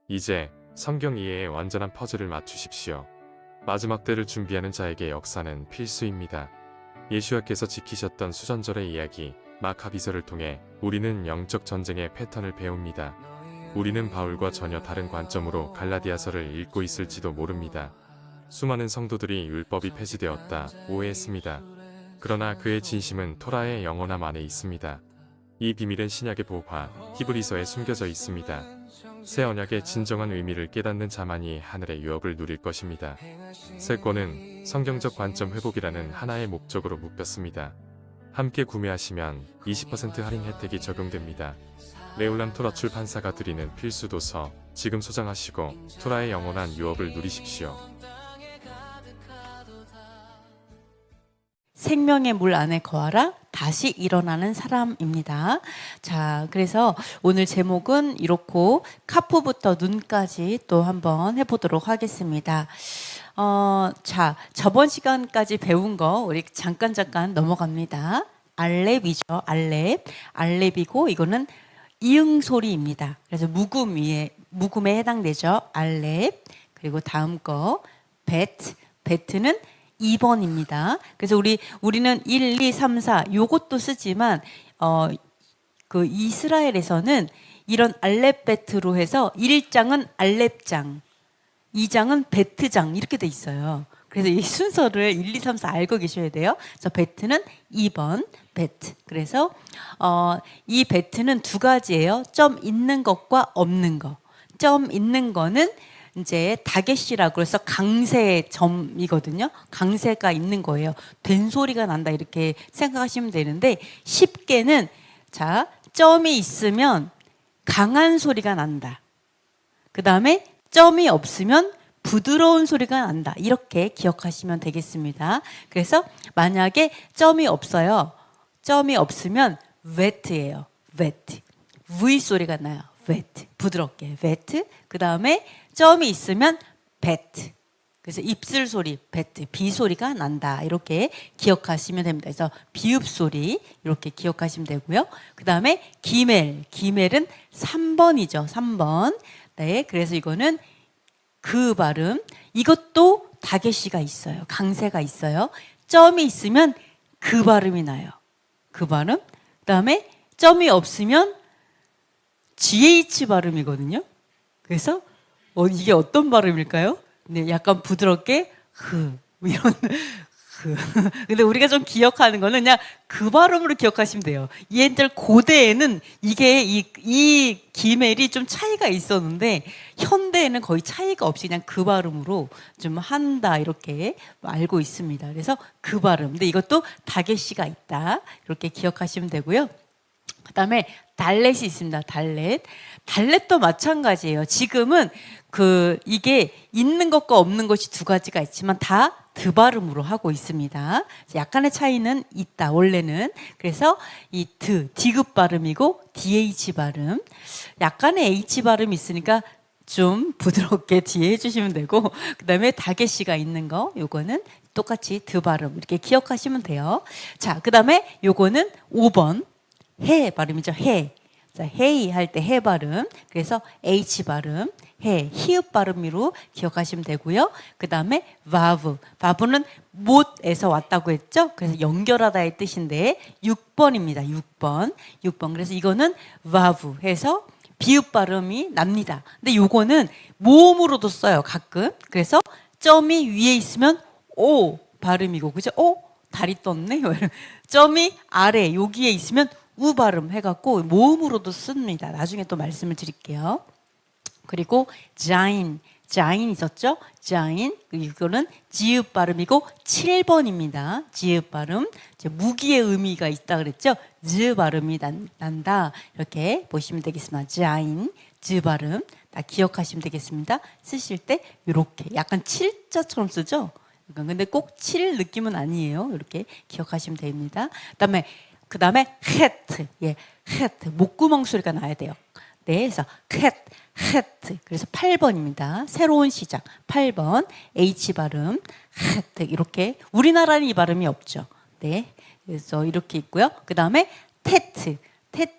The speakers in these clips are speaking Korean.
이제 성경 이해의 완전한 퍼즐을 맞추십시오. 마지막 때를 준비하는 자에게 역사는 필수입니다. 예수와께서 지키셨던 수전절의 이야기, 마카비서를 통해 우리는 영적 전쟁의 패턴을 배웁니다. 우리는 바울과 전혀 다른 관점으로 갈라디아서를 읽고 있을지도 모릅니다. 수많은 성도들이 율법이 폐지되었다 오해했습니다. 그러나 그의 진심은 토라의 영원함 안에 있습니다. 이 비밀은 신약의 보화, 히브리서에 숨겨져 있습니다. 새 언약의 진정한 의미를 깨닫는 자만이 하늘의 유업을 누릴 것입니다. 새 권은 성경적 관점 회복이라는 하나의 목적으로 묶였습니다. 함께 구매하시면 20% 할인 혜택이 적용됩니다. 레올람 토라 출판사가 드리는 필수 도서, 지금 소장하시고 토라의 영원한 유업을 누리십시오. 생명의 물 안에 거하라 다시 일어나는 사람입니다. 자, 그래서 오늘 제목은 이렇고 카프부터 눈까지 또 한번 해보도록 하겠습니다. 자, 저번 시간까지 배운 거 우리 잠깐 넘어갑니다. 알렙이죠. 알렙이고 이거는 이응 소리입니다. 그래서 묵음에 해당되죠. 알렙. 그리고 다음 거 베트는 2번입니다. 그래서 우리는 1, 2, 3, 4 요것도 쓰지만 그 이스라엘에서는 이런 알렙베트로 해서 1장은 알렙장, 2장은 베트장 이렇게 돼 있어요. 그래서 이 순서를 1, 2, 3, 4 알고 계셔야 돼요. 그래서 베트는 2번 베트. 그래서 이 베트는 두 가지예요. 점 있는 것과 없는 거. 점 있는 거는 이제 다게시라고 해서 강세 점이거든요. 강세가 있는 거예요. 된 소리가 난다 이렇게 생각하시면 되는데 쉽게는 자 점이 있으면 강한 소리가 난다. 그 다음에 점이 없으면 부드러운 소리가 난다. 이렇게 기억하시면 되겠습니다. 그래서 만약에 점이 없어요. 점이 없으면 wet예요. wet. V 소리가 나요. wet. 부드럽게 wet. 그 다음에 점이 있으면 bet. 그래서 입술 소리, bet, 비 소리가 난다. 이렇게 기억하시면 됩니다. 그래서 비읍 소리 이렇게 기억하시면 되고요. 그 다음에 기멜은 3번이죠. 3번. 네, 그래서 이거는 그 발음. 이것도 다게시가 있어요. 강세가 있어요. 점이 있으면 그 발음이 나요. 그 발음. 그 다음에 점이 없으면 GH 발음이거든요. 그래서 이게 어떤 발음일까요? 네, 약간 부드럽게 이런 근데 우리가 좀 기억하는 거는 그냥 그 발음으로 기억하시면 돼요. 옛날 고대에는 이게 이 기멜이 좀 차이가 있었는데 현대에는 거의 차이가 없이 그냥 그 발음으로 좀 한다 이렇게 알고 있습니다. 그래서 그 발음. 근데 이것도 다게시가 있다 이렇게 기억하시면 되고요. 그다음에 달렛이 있습니다. 달렛도 마찬가지예요. 지금은 이게 있는 것과 없는 것이 두 가지가 있지만 다 드 발음으로 하고 있습니다. 약간의 차이는 있다. 원래는 그래서 이 디귿 발음이고 DH 발음. 약간의 H 발음이 있으니까 좀 부드럽게 뒤에 해주시면 되고 그다음에 다게시가 있는 거 요거는 똑같이 드 발음 이렇게 기억하시면 돼요. 자, 그다음에 요거는 5번 해 발음이죠. 해. 자, 헤이 할 때 해 발음. 그래서 H 발음. 해, 히읗 발음으로 기억하시면 되고요. 그 다음에 바브는 못에서 왔다고 했죠. 그래서 연결하다의 뜻인데 6번입니다. 6번. 그래서 이거는 바브 해서 비읍 발음이 납니다. 근데 요거는 모음으로도 써요. 가끔. 그래서 점이 위에 있으면 오 발음이고 그죠? 다리 떴네. 점이 아래 여기에 있으면 우 발음 해갖고 모음으로도 씁니다. 나중에 또 말씀을 드릴게요. 그리고 자인 있었죠? 자인 이거는 지읒 발음이고 7번입니다. 지읒 발음 무기의 의미가 있다 그랬죠? 즈 발음이 난다 이렇게 보시면 되겠습니다. 자인 즈 발음 다 기억하시면 되겠습니다. 쓰실 때 이렇게 약간 7자처럼 쓰죠? 근데 꼭 7 느낌은 아니에요. 이렇게 기억하시면 됩니다. 그다음에 헤트 헤트 목구멍 소리가 나야 돼요. 네, 그래서 헤트. 그래서 8번입니다. 새로운 시작. 8번. H 발음. 헤트. 이렇게. 우리나라는 이 발음이 없죠. 네. 그래서 이렇게 있고요. 그 다음에 테트.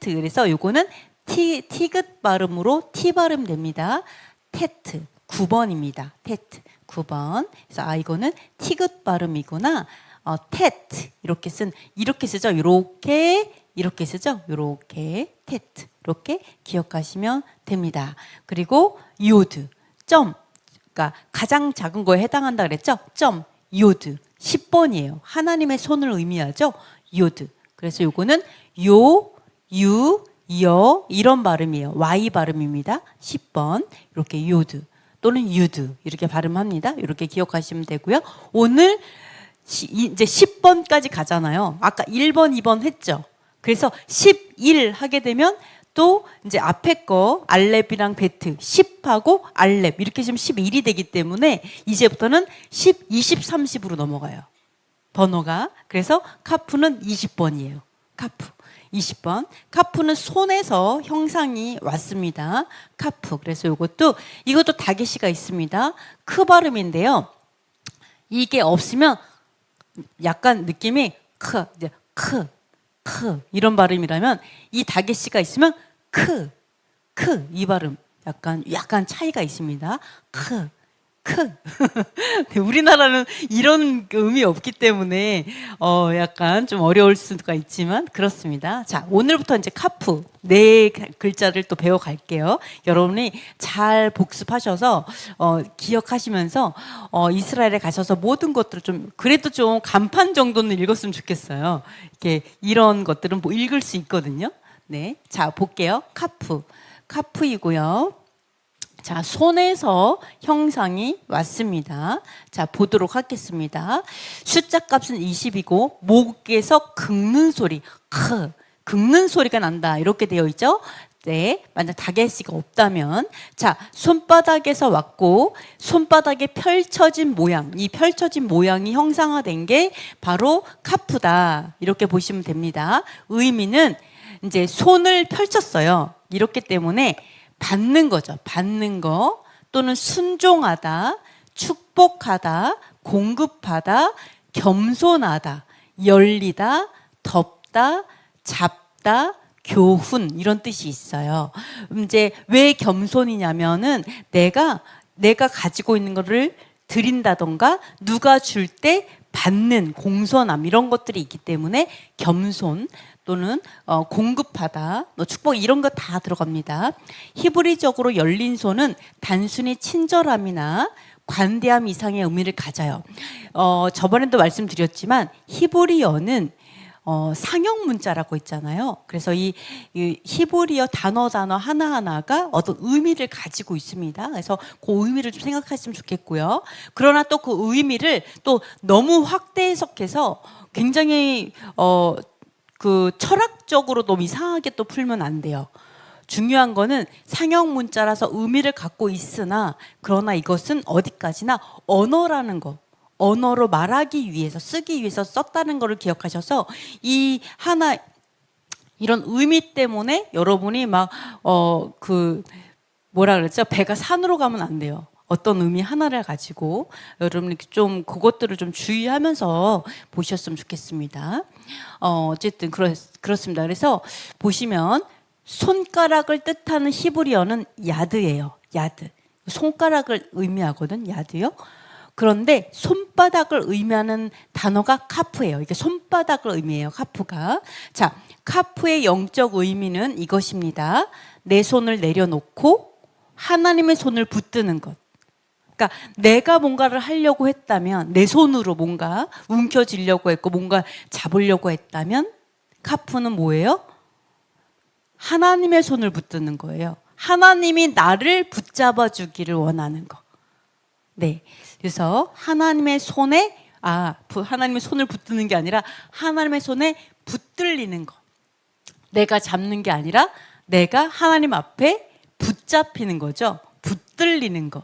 그래서 요거는 티귿 발음으로 T 발음 됩니다. 테트 9번입니다. 테트 9번. 그래서 이거는 티귿 발음이구나. 테트 이렇게 쓰죠. 이렇게 쓰죠. 이렇게 테트 이렇게 기억하시면 됩니다. 그리고 요드 점, 그러니까 가장 작은 거에 해당한다 그랬죠. 점 요드 10번이에요. 하나님의 손을 의미하죠. 요드. 그래서 요거는 요, 유, 여 이런 발음이에요. Y 발음입니다. 10번 이렇게 요드 또는 유드 이렇게 발음합니다. 이렇게 기억하시면 되고요. 오늘 이제 10번까지 가잖아요. 아까 1번, 2번 했죠. 그래서 11 하게 되면 또 이제 앞에 거 알렙이랑 베트 10하고 알렙 이렇게 지금 11이 되기 때문에 이제부터는 10, 20, 30으로 넘어가요. 번호가. 그래서 카프는 20번이에요. 카프 20번. 카프는 손에서 형상이 왔습니다. 카프. 그래서 이것도 다게시가 있습니다. 크 발음인데요. 이게 없으면 약간 느낌이 크 이런 발음이라면 이 다게시가 있으면 이 발음 약간 차이가 있습니다. 크 우리나라는 이런 음이 없기 때문에 약간 좀 어려울 수가 있지만 그렇습니다. 자, 오늘부터 이제 카프 네 글자를 또 배워갈게요. 여러분이 잘 복습하셔서 기억하시면서 이스라엘에 가셔서 모든 것들을 좀 그래도 좀 간판 정도는 읽었으면 좋겠어요. 이렇게 이런 것들은 뭐 읽을 수 있거든요. 네, 자 볼게요. 카프이고요. 자, 손에서 형상이 왔습니다. 자, 보도록 하겠습니다. 숫자 값은 20이고 목에서 긁는 소리, 긁는 소리가 난다. 이렇게 되어 있죠. 네, 만약 다게시가 없다면 자, 손바닥에서 왔고 손바닥에 펼쳐진 모양, 이 펼쳐진 모양이 형상화된 게 바로 카프다. 이렇게 보시면 됩니다. 의미는 이제 손을 펼쳤어요. 이렇기 때문에 받는 거죠. 받는 거 또는 순종하다, 축복하다, 공급하다, 겸손하다, 열리다, 덮다, 잡다, 교훈 이런 뜻이 있어요. 이제 왜 겸손이냐면은 내가 가지고 있는 거를 드린다던가 누가 줄 때 받는 공손함 이런 것들이 있기 때문에 겸손 또는 공급하다, 축복 이런 거 다 들어갑니다. 히브리적으로 열린 손은 단순히 친절함이나 관대함 이상의 의미를 가져요. 저번에도 말씀드렸지만 히브리어는 상형 문자라고 있잖아요. 그래서 이 히브리어 단어 하나하나가 어떤 의미를 가지고 있습니다. 그래서 그 의미를 좀 생각하시면 좋겠고요. 그러나 또 그 의미를 또 너무 확대 해석해서 굉장히 그 철학적으로 너무 이상하게 또 풀면 안 돼요. 중요한 거는 상형 문자라서 의미를 갖고 있으나 그러나 이것은 어디까지나 언어라는 거. 언어로 말하기 위해서 쓰기 위해서 썼다는 것을 기억하셔서 이 하나 이런 의미 때문에 여러분이 막 뭐라 그랬죠? 배가 산으로 가면 안 돼요. 어떤 의미 하나를 가지고 여러분이 좀 그것들을 좀 주의하면서 보셨으면 좋겠습니다. 어쨌든 그렇습니다. 그래서 보시면 손가락을 뜻하는 히브리어는 야드예요. 야드. 손가락을 의미하거든. 야드요. 그런데 손바닥을 의미하는 단어가 카프예요. 이게 손바닥을 의미해요. 카프가. 자, 카프의 영적 의미는 이것입니다. 내 손을 내려놓고 하나님의 손을 붙드는 것. 그러니까 내가 뭔가를 하려고 했다면 내 손으로 뭔가 움켜쥐려고 했고 뭔가 잡으려고 했다면 카프는 뭐예요? 하나님의 손을 붙드는 거예요. 하나님이 나를 붙잡아 주기를 원하는 거. 네. 그래서 하나님의 손에 하나님의 손을 붙드는 게 아니라 하나님의 손에 붙들리는 거. 내가 잡는 게 아니라 내가 하나님 앞에 붙잡히는 거죠. 붙들리는 거.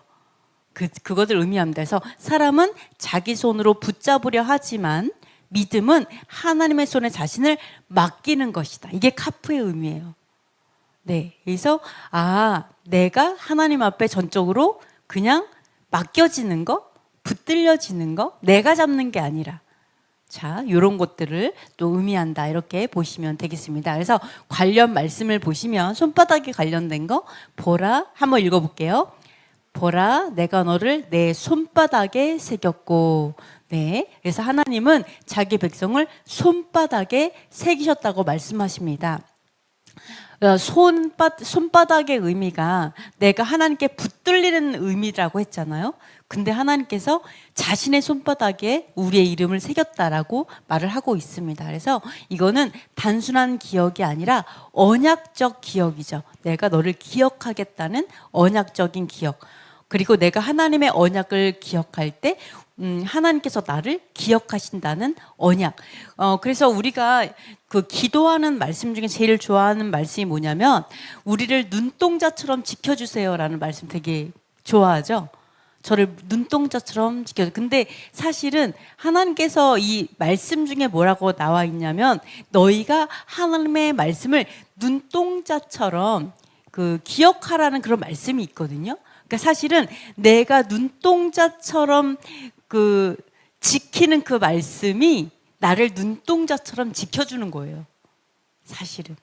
그것을 의미합니다. 그래서 사람은 자기 손으로 붙잡으려 하지만 믿음은 하나님의 손에 자신을 맡기는 것이다. 이게 카프의 의미예요. 네. 그래서 내가 하나님 앞에 전적으로 그냥 맡겨지는 거, 붙들려지는 거, 내가 잡는 게 아니라 자, 이런 것들을 또 의미한다. 이렇게 보시면 되겠습니다. 그래서 관련 말씀을 보시면 손바닥에 관련된 거 보라 한번 읽어볼게요. 보라, 내가 너를 내 손바닥에 새겼고. 네, 그래서 하나님은 자기 백성을 손바닥에 새기셨다고 말씀하십니다. 손바닥의 의미가 내가 하나님께 붙들리는 의미라고 했잖아요. 근데 하나님께서 자신의 손바닥에 우리의 이름을 새겼다라고 말을 하고 있습니다. 그래서 이거는 단순한 기억이 아니라 언약적 기억이죠. 내가 너를 기억하겠다는 언약적인 기억. 그리고 내가 하나님의 언약을 기억할 때 하나님께서 나를 기억하신다는 언약. 그래서 우리가 그 기도하는 말씀 중에 제일 좋아하는 말씀이 뭐냐면 우리를 눈동자처럼 지켜주세요라는 말씀 되게 좋아하죠. 저를 눈동자처럼 지켜줘. 근데 사실은 하나님께서 이 말씀 중에 뭐라고 나와 있냐면 너희가 하나님의 말씀을 눈동자처럼 그 기억하라는 그런 말씀이 있거든요. 그러니까 사실은 내가 눈동자처럼 그 지키는 그 말씀이 나를 눈동자처럼 지켜주는 거예요. 사실은.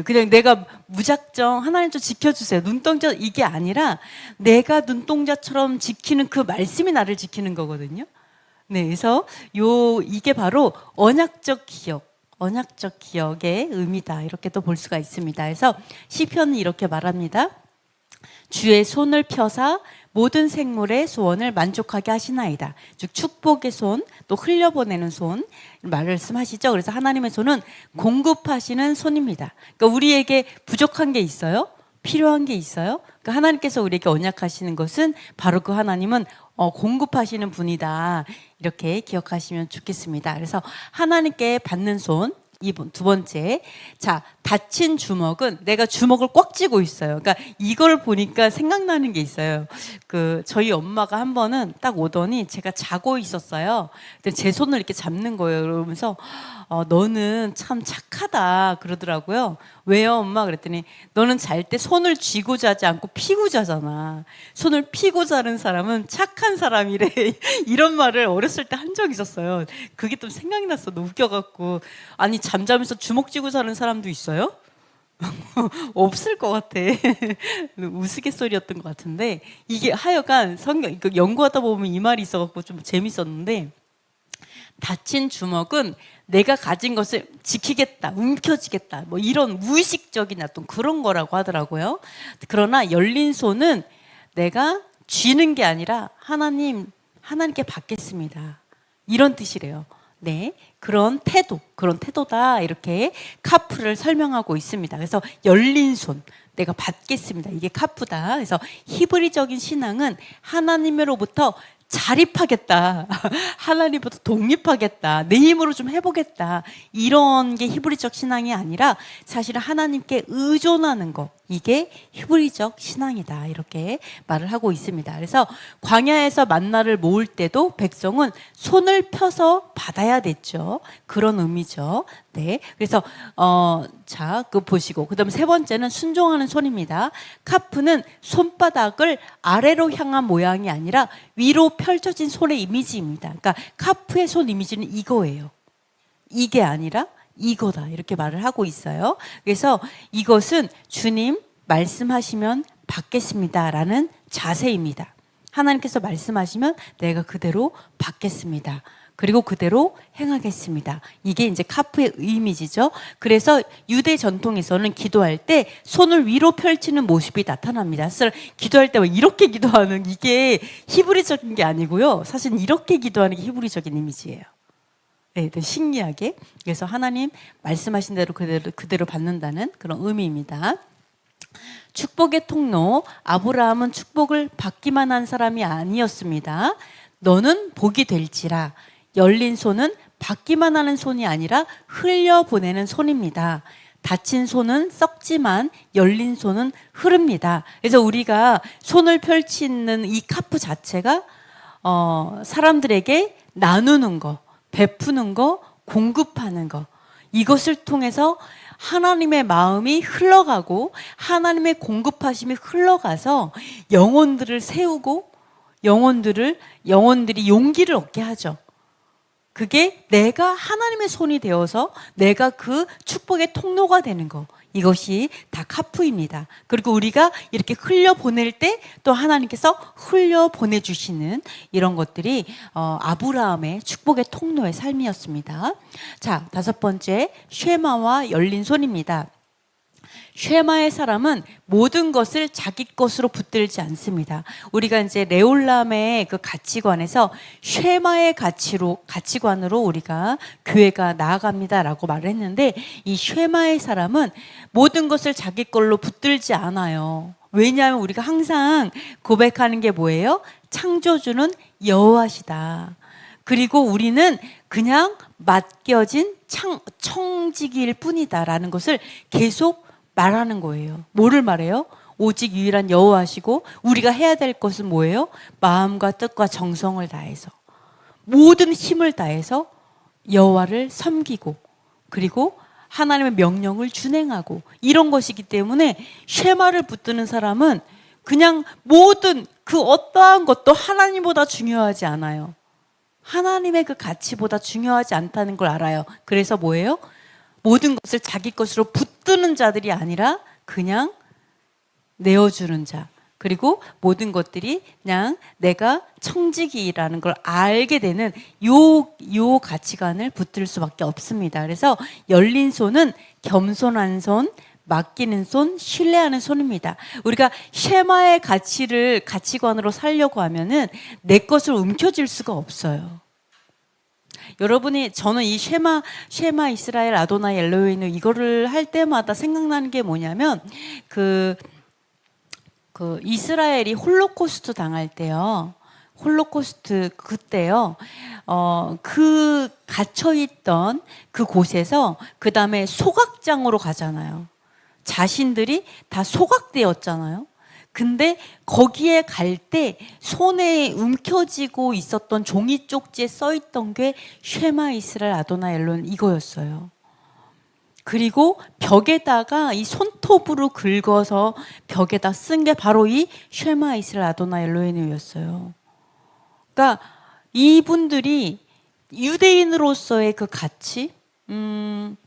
그냥 내가 무작정 하나님 좀 지켜주세요. 눈동자 이게 아니라 내가 눈동자처럼 지키는 그 말씀이 나를 지키는 거거든요. 네, 그래서 이게 바로 언약적 기억의 의미다. 이렇게 또 볼 수가 있습니다. 그래서 시편은 이렇게 말합니다. 주의 손을 펴사 모든 생물의 소원을 만족하게 하시나이다. 즉 축복의 손, 또 흘려보내는 손 말씀하시죠. 그래서 하나님의 손은 공급하시는 손입니다. 그러니까 우리에게 부족한 게 있어요? 필요한 게 있어요? 그러니까 하나님께서 우리에게 언약하시는 것은 바로 그 하나님은 공급하시는 분이다. 이렇게 기억하시면 좋겠습니다. 그래서 하나님께 받는 손, 두 번째. 자, 다친 주먹은 내가 주먹을 꽉 쥐고 있어요. 그러니까 이걸 보니까 생각나는 게 있어요. 저희 엄마가 한 번은 딱 오더니 제가 자고 있었어요. 근데 제 손을 이렇게 잡는 거예요. 그러면서 너는 참 착하다 그러더라고요. 왜요, 엄마? 그랬더니 너는 잘 때 손을 쥐고 자지 않고 피고 자잖아. 손을 피고 자는 사람은 착한 사람이래. 이런 말을 어렸을 때 한 적이 있었어요. 그게 또 생각이 났어. 너무 웃겨갖고. 아니 잠자면서 주먹 쥐고 자는 사람도 있어요? 없을 것 같아. 우스갯소리였던 것 같은데 이게 하여간 연구하다 보면 이 말이 있어갖고 좀 재밌었는데 다친 주먹은 내가 가진 것을 지키겠다, 움켜쥐겠다, 뭐 이런 무의식적인 어떤 그런 거라고 하더라고요. 그러나 열린 손은 내가 쥐는 게 아니라 하나님께 받겠습니다. 이런 뜻이래요. 네, 그런 태도다 이렇게 카프를 설명하고 있습니다. 그래서 열린 손, 내가 받겠습니다. 이게 카프다. 그래서 히브리적인 신앙은 하나님으로부터 자립하겠다. 하나님부터 독립하겠다. 내 힘으로 좀 해보겠다. 이런 게 히브리적 신앙이 아니라 사실은 하나님께 의존하는 거. 이게 히브리적 신앙이다. 이렇게 말을 하고 있습니다. 그래서 광야에서 만나를 모을 때도 백성은 손을 펴서 받아야 됐죠. 그런 의미죠. 네. 그래서 자, 그거 보시고 그다음에 세 번째는 순종하는 손입니다. 카프는 손바닥을 아래로 향한 모양이 아니라 위로 펼쳐진 손의 이미지입니다. 그러니까 카프의 손 이미지는 이거예요. 이게 아니라 이거다. 이렇게 말을 하고 있어요. 그래서 이것은 주님 말씀하시면 받겠습니다라는 자세입니다. 하나님께서 말씀하시면 내가 그대로 받겠습니다. 그리고 그대로 행하겠습니다. 이게 이제 카프의 이미지죠. 그래서 유대 전통에서는 기도할 때 손을 위로 펼치는 모습이 나타납니다. 사실 기도할 때 이렇게 기도하는 이게 히브리적인 게 아니고요. 사실 이렇게 기도하는 게 히브리적인 이미지예요. 네, 신기하게. 그래서 하나님 말씀하신 대로 그대로 받는다는 그런 의미입니다. 축복의 통로, 아브라함은 축복을 받기만 한 사람이 아니었습니다. 너는 복이 될지라. 열린 손은 받기만 하는 손이 아니라 흘려보내는 손입니다. 다친 손은 썩지만 열린 손은 흐릅니다. 그래서 우리가 손을 펼치는 이 카프 자체가 사람들에게 나누는 거, 베푸는 거, 공급하는 거, 이것을 통해서 하나님의 마음이 흘러가고 하나님의 공급하심이 흘러가서 영혼들을 세우고 영혼들이 용기를 얻게 하죠. 그게 내가 하나님의 손이 되어서 내가 그 축복의 통로가 되는 거. 이것이 다 카프입니다. 그리고 우리가 이렇게 흘려보낼 때 또 하나님께서 흘려보내주시는 이런 것들이 아브라함의 축복의 통로의 삶이었습니다. 자, 5번째, 쉐마와 열린 손입니다. 쉐마의 사람은 모든 것을 자기 것으로 붙들지 않습니다. 우리가 이제 레올람의 그 가치관에서 쉐마의 가치관으로 우리가 교회가 나아갑니다라고 말을 했는데, 이 쉐마의 사람은 모든 것을 자기 걸로 붙들지 않아요. 왜냐하면 우리가 항상 고백하는 게 뭐예요? 창조주는 여호와시다. 그리고 우리는 그냥 맡겨진 청지기일 뿐이다라는 것을 계속 말하는 거예요. 뭐를 말해요? 오직 유일한 여호와시고 우리가 해야 될 것은 뭐예요? 마음과 뜻과 정성을 다해서, 모든 힘을 다해서 여호와를 섬기고, 그리고 하나님의 명령을 준행하고, 이런 것이기 때문에 쉐마를 붙드는 사람은 그냥 모든 그 어떠한 것도 하나님보다 중요하지 않아요. 하나님의 그 가치보다 중요하지 않다는 걸 알아요. 그래서 뭐예요? 모든 것을 자기 것으로 붙드는 자들이 아니라 그냥 내어주는 자, 그리고 모든 것들이 그냥 내가 청지기라는 걸 알게 되는 요 가치관을 붙들 수밖에 없습니다. 그래서 열린 손은 겸손한 손, 맡기는 손, 신뢰하는 손입니다. 우리가 쉐마의 가치관으로 살려고 하면은 내 것을 움켜쥘 수가 없어요. 여러분이, 저는 이 쉐마 이스라엘 아도나이 엘로헤inu 이거를 할 때마다 생각나는 게 뭐냐면 그 이스라엘이 홀로코스트 당할 때요. 홀로코스트 그때요. 그 갇혀 있던 그 곳에서 그 다음에 소각장으로 가잖아요. 자신들이 다 소각되었잖아요. 근데 거기에 갈 때 손에 움켜쥐고 있었던 종이 쪽지에 써 있던 게 쉐마 이스라엘 아도나이 엘로헤inu 이거였어요. 그리고 벽에다가 이 손톱으로 긁어서 벽에다 쓴 게 바로 이 쉐마 이스라엘 아도나이 엘로헤이누였어요. 그러니까 이분들이 유대인으로서의 그 가치,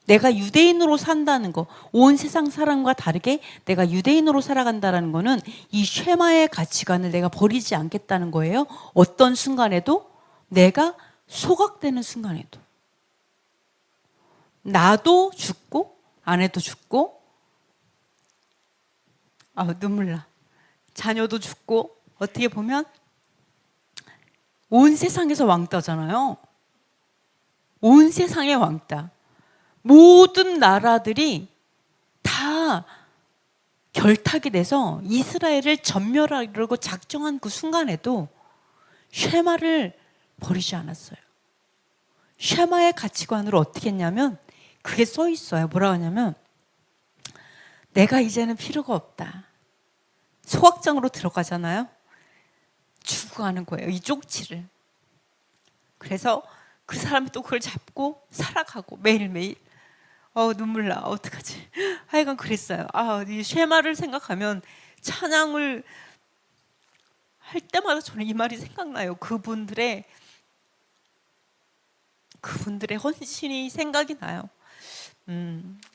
내가 유대인으로 산다는 거, 온 세상 사람과 다르게 내가 유대인으로 살아간다는 거는 이 쉐마의 가치관을 내가 버리지 않겠다는 거예요. 어떤 순간에도, 내가 소각되는 순간에도. 나도 죽고 아내도 죽고, 눈물 나. 자녀도 죽고, 어떻게 보면 온 세상에서 왕따잖아요. 온 세상의 왕따. 모든 나라들이 다 결탁이 돼서 이스라엘을 전멸하려고 작정한 그 순간에도 쉐마를 버리지 않았어요. 쉐마의 가치관으로 어떻게 했냐면, 그게 써 있어요. 뭐라고 하냐면, 내가 이제는 필요가 없다. 소각장으로 들어가잖아요. 죽어가는 거예요. 이 쪽지를. 그래서 그 사람이 또 그걸 잡고 살아가고 매일매일. 눈물 나. 어떡하지? 하여간 그랬어요. 이 쉐마를 생각하면 찬양을 할 때마다 저는 이 말이 생각나요. 그분들의 헌신이 생각이 나요.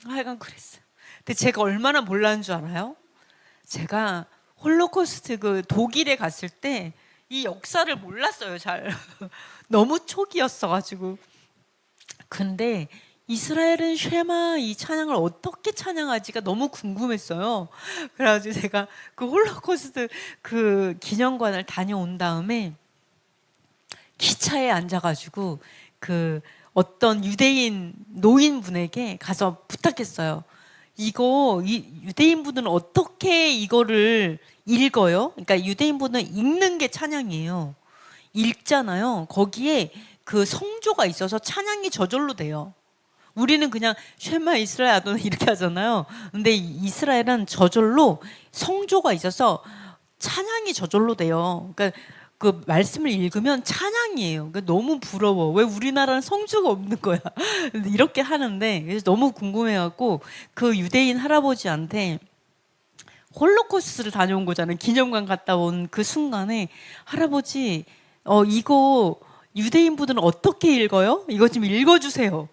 하여간 그랬어요. 근데 제가 얼마나 몰랐는 줄 알아요? 제가 홀로코스트 그 독일에 갔을 때 이 역사를 몰랐어요, 잘. 너무 초기였어가지고. 근데 이스라엘은 쉐마 이 찬양을 어떻게 찬양하지가 너무 궁금했어요. 그래가지고 제가 그 홀로코스트 그 기념관을 다녀온 다음에 기차에 앉아가지고 그 어떤 유대인 노인분에게 가서 부탁했어요. 유대인분들은 어떻게 이거를 읽어요? 그러니까 유대인분은 읽는 게 찬양이에요. 읽잖아요. 거기에 그 성조가 있어서 찬양이 저절로 돼요. 우리는 그냥 쉐마 이스라엘 아도나이 이렇게 하잖아요. 근데 이스라엘은 저절로 성조가 있어서 찬양이 저절로 돼요. 그러니까 그 말씀을 읽으면 찬양이에요. 그러니까 너무 부러워. 왜 우리나라는 성조가 없는 거야? 이렇게 하는데, 그래서 너무 궁금해갖고 그 유대인 할아버지한테, 홀로코스트를 다녀온 거잖아요. 기념관 갔다 온 그 순간에, 할아버지, 이거 유대인분들은 어떻게 읽어요? 이거 좀 읽어주세요.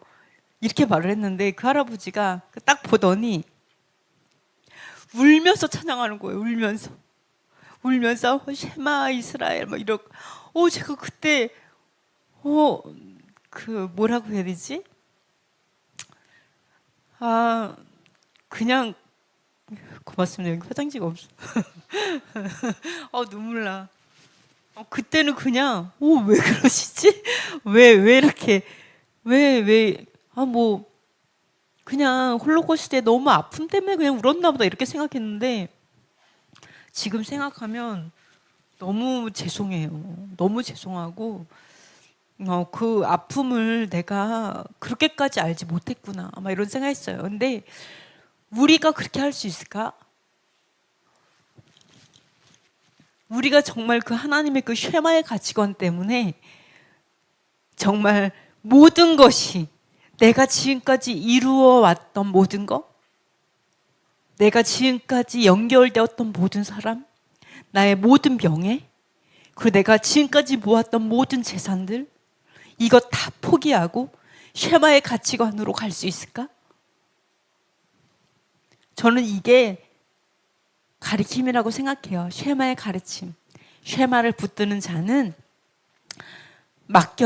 이렇게 말을 했는데 그 할아버지가 딱 보더니 울면서 찬양하는 거예요. 울면서 쉐마 이스라엘 막 이러고. 제가 그때 그 뭐라고 해야 되지? 그냥 고맙습니다. 여기 화장지가 없어. 눈물 나. 그때는 그냥 왜 그러시지? 왜 이렇게 뭐 그냥 홀로코스트에 너무 아픔 때문에 그냥 울었나 보다 이렇게 생각했는데 지금 생각하면 너무 죄송해요. 너무 죄송하고 그 아픔을 내가 그렇게까지 알지 못했구나 아마 이런 생각했어요. 근데 우리가 그렇게 할 수 있을까? 우리가 정말 그 하나님의 그 쉐마의 가치관 때문에 정말 모든 것이 내가 지금까지 이루어 왔던 모든 것, 내가 지금까지 연결되었던 모든 사람, 나의 모든 명예, 그리고 내가 지금까지 모았던 모든 재산들, 이것 다 포기하고 쉐마의 가치관으로 갈 수 있을까? 저는 이게 가르침이라고 생각해요. 쉐마의 가르침. 쉐마를 붙드는 자는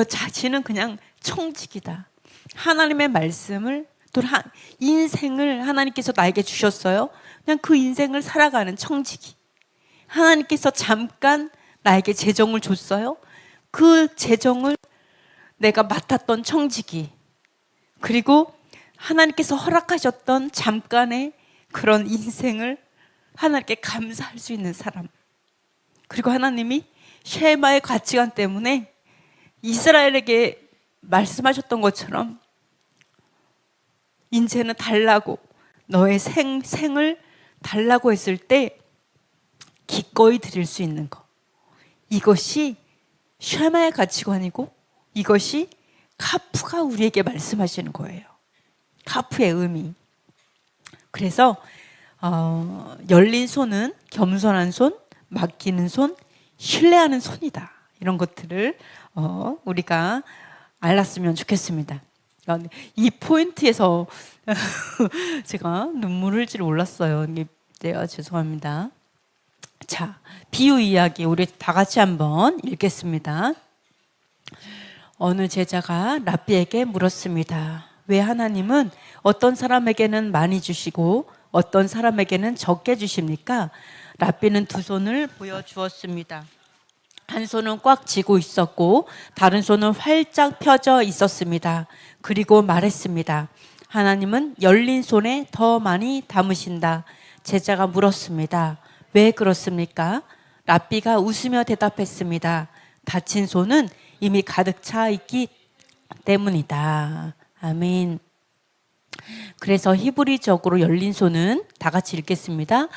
자신은 그냥 청직이다. 하나님의 말씀을 또 인생을 하나님께서 나에게 주셨어요. 그냥 그 인생을 살아가는 청지기. 하나님께서 잠깐 나에게 재정을 줬어요. 그 재정을 내가 맡았던 청지기. 그리고 하나님께서 허락하셨던 잠깐의 그런 인생을 하나님께 감사할 수 있는 사람. 그리고 하나님이 쉐마의 가치관 때문에 이스라엘에게 말씀하셨던 것처럼 이제는 달라고, 너의 생을 달라고 했을 때 기꺼이 드릴 수 있는 것. 이것이 쉐마의 가치관이고 이것이 카프가 우리에게 말씀하시는 거예요. 카프의 의미. 그래서 열린 손은 겸손한 손, 맡기는 손, 신뢰하는 손이다. 이런 것들을 우리가 알았으면 좋겠습니다. 이 포인트에서 제가 눈물 흘 줄 몰랐어요. 제가 죄송합니다. 자, 비유 이야기 우리 다 같이 한번 읽겠습니다. 어느 제자가 랍비에게 물었습니다. 왜 하나님은 어떤 사람에게는 많이 주시고 어떤 사람에게는 적게 주십니까? 랍비는 두 손을 보여주었습니다. 한 손은 꽉 쥐고 있었고 다른 손은 활짝 펴져 있었습니다. 그리고 말했습니다. 하나님은 열린 손에 더 많이 담으신다. 제자가 물었습니다. 왜 그렇습니까? 랍비가 웃으며 대답했습니다. 다친 손은 이미 가득 차 있기 때문이다. 아멘. 그래서 히브리적으로 열린 손은 다 같이 읽겠습니다.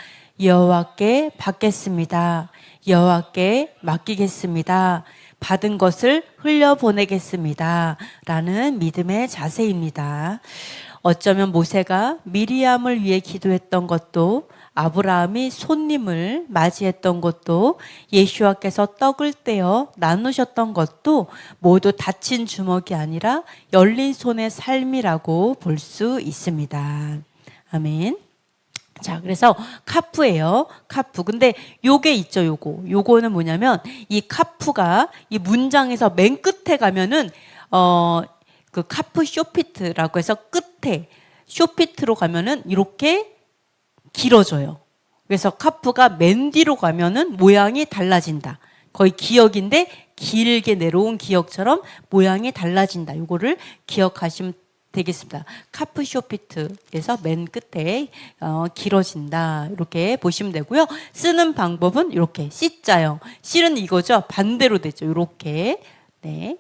여호와께 받겠습니다. 여호와께 맡기겠습니다. 받은 것을 흘려보내겠습니다. 라는 믿음의 자세입니다. 어쩌면 모세가 미리암을 위해 기도했던 것도 아브라함이 손님을 맞이했던 것도 예수와께서 떡을 떼어 나누셨던 것도 모두 닫힌 주먹이 아니라 열린 손의 삶이라고 볼 수 있습니다. 아멘. 자, 그래서 카프예요. 카프. 근데 요게 있죠, 요거는 뭐냐면 이 카프가 이 문장에서 맨 끝에 가면은 그 카프 쇼피트라고 해서 끝에 쇼피트로 가면은 이렇게 길어져요. 그래서 카프가 맨 뒤로 가면은 모양이 달라진다. 거의 기역인데 길게 내려온 기역처럼 모양이 달라진다. 요거를 기억하시면 되겠습니다. 카프 쇼피트에서 맨 끝에 길어진다. 이렇게 보시면 되고요. 쓰는 방법은 이렇게 C자형. C는 이거죠. 반대로 되죠. 이렇게. 네.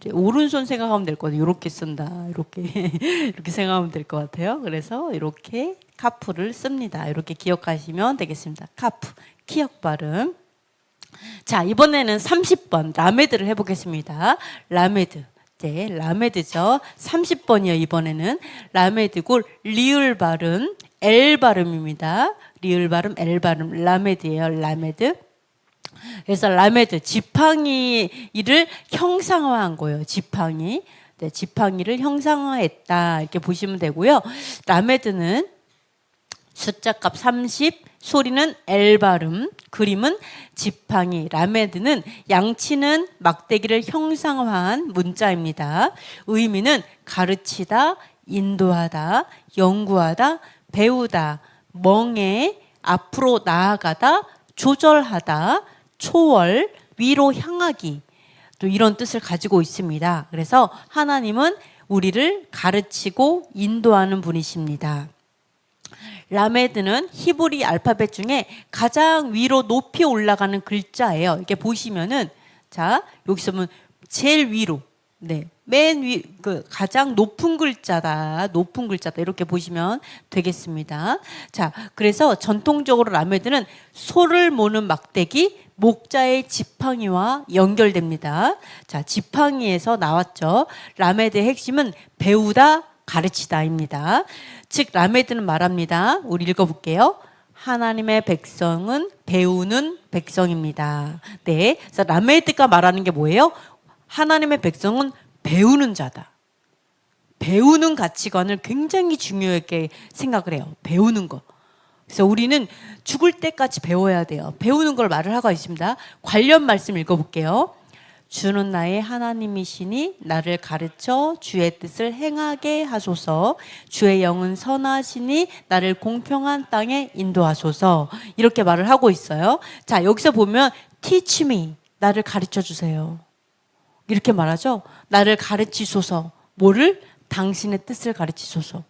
이제 오른손 생각하면 될 것 같아요. 이렇게 쓴다. 이렇게 이렇게 생각하면 될 것 같아요. 그래서 이렇게 카프를 씁니다. 이렇게 기억하시면 되겠습니다. 카프, 키역 발음. 자, 이번에는 30번 라메드를 해보겠습니다. 라메드. 네, 라메드죠. 30번이요. 이번에는 라메드고 리을 발음, L 발음입니다. 리을 발음, L 발음, 라메드예요. 라메드. 그래서 라메드, 지팡이를 형상화한 거예요. 지팡이. 네, 지팡이를 형상화했다. 이렇게 보시면 되고요. 라메드는 숫자값 30, 소리는 L 발음, 그림은 지팡이, 라메드는 양치는 막대기를 형상화한 문자입니다. 의미는 가르치다, 인도하다, 연구하다, 배우다, 멍해, 앞으로 나아가다, 조절하다, 초월, 위로 향하기, 또 이런 뜻을 가지고 있습니다. 그래서 하나님은 우리를 가르치고 인도하는 분이십니다. 라메드는 히브리 알파벳 중에 가장 위로 높이 올라가는 글자예요. 이렇게 보시면은, 자, 여기서 보면 제일 위로, 네, 맨 위, 가장 높은 글자다, 높은 글자다, 이렇게 보시면 되겠습니다. 자, 그래서 전통적으로 라메드는 소를 모는 막대기, 목자의 지팡이와 연결됩니다. 자, 지팡이에서 나왔죠. 라메드의 핵심은 배우다, 가르치다입니다. 즉 라메드는 말합니다. 우리 읽어볼게요. 하나님의 백성은 배우는 백성입니다. 네, 그래서 라메드가 말하는 게 뭐예요? 하나님의 백성은 배우는 자다. 배우는 가치관을 굉장히 중요하게 생각을 해요. 배우는 거. 그래서 우리는 죽을 때까지 배워야 돼요. 배우는 걸 말을 하고 있습니다. 관련 말씀 읽어볼게요. 주는 나의 하나님이시니 나를 가르쳐 주의 뜻을 행하게 하소서. 주의 영은 선하시니 나를 공평한 땅에 인도하소서. 이렇게 말을 하고 있어요. 자, 여기서 보면 teach me, 나를 가르쳐 주세요. 이렇게 말하죠. 나를 가르치소서. 뭐를? 당신의 뜻을 가르치소서.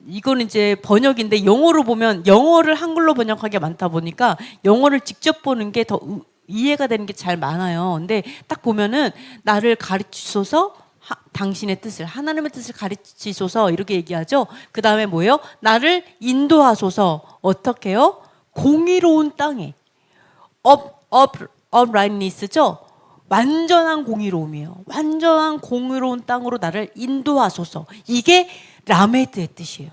이거는 이제 번역인데 영어로 보면 영어를 한글로 번역하기 많다 보니까 영어를 직접 보는 게 더 이해가 되는 게 잘 많아요. 근데 딱 보면은 나를 가르치소서, 당신의 뜻을, 하나님의 뜻을 가르치소서 이렇게 얘기하죠. 그 다음에 뭐예요? 나를 인도하소서. 어떻게요? 공의로운 땅에. uprightness죠? 완전한 공의로움이에요. 완전한 공의로운 땅으로 나를 인도하소서. 이게 라메드의 뜻이에요.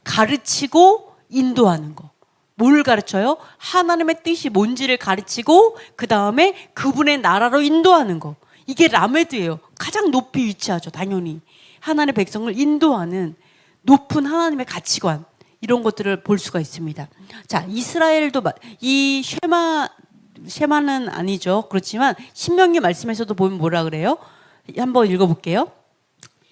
가르치고 인도하는 거. 뭘 가르쳐요? 하나님의 뜻이 뭔지를 가르치고 그 다음에 그분의 나라로 인도하는 거. 이게 라메드예요. 가장 높이 위치하죠. 당연히. 하나님의 백성을 인도하는 높은 하나님의 가치관, 이런 것들을 볼 수가 있습니다. 자, 이스라엘도 이 쉐마는 아니죠. 그렇지만 신명기 말씀에서도 보면 뭐라 그래요? 한번 읽어볼게요.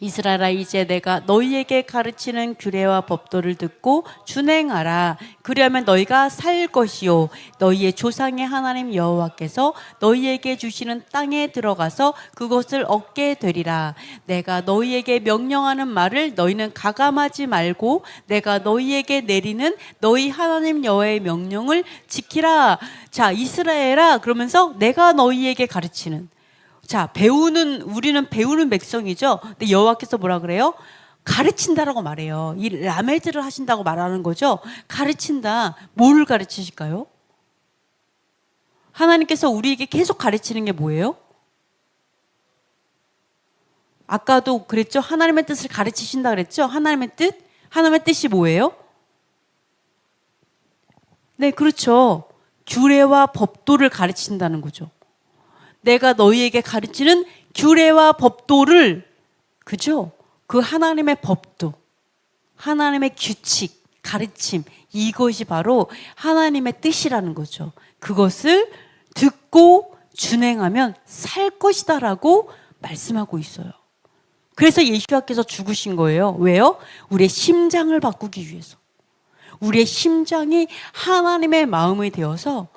이스라엘아, 이제 내가 너희에게 가르치는 규례와 법도를 듣고 준행하라. 그리하면 너희가 살 것이요 너희의 조상의 하나님 여호와께서 너희에게 주시는 땅에 들어가서 그것을 얻게 되리라. 내가 너희에게 명령하는 말을 너희는 가감하지 말고 내가 너희에게 내리는 너희 하나님 여호와의 명령을 지키라. 자, 이스라엘아, 그러면서 내가 너희에게 가르치는, 자, 우리는 배우는 백성이죠. 근데 여호와께서 뭐라 그래요? 가르친다라고 말해요. 이 라메드를 하신다고 말하는 거죠. 가르친다. 뭘 가르치실까요? 하나님께서 우리에게 계속 가르치는 게 뭐예요? 아까도 그랬죠. 하나님의 뜻을 가르치신다 그랬죠. 하나님의 뜻? 하나님의 뜻이 뭐예요? 네, 그렇죠. 규례와 법도를 가르친다는 거죠. 내가 너희에게 가르치는 규례와 법도를, 그죠? 그 하나님의 법도, 하나님의 규칙, 가르침, 이것이 바로 하나님의 뜻이라는 거죠. 그것을 듣고 준행하면 살 것이다라고 말씀하고 있어요. 그래서 예수님께서 죽으신 거예요. 왜요? 우리의 심장을 바꾸기 위해서. 우리의 심장이 하나님의 마음이 되어서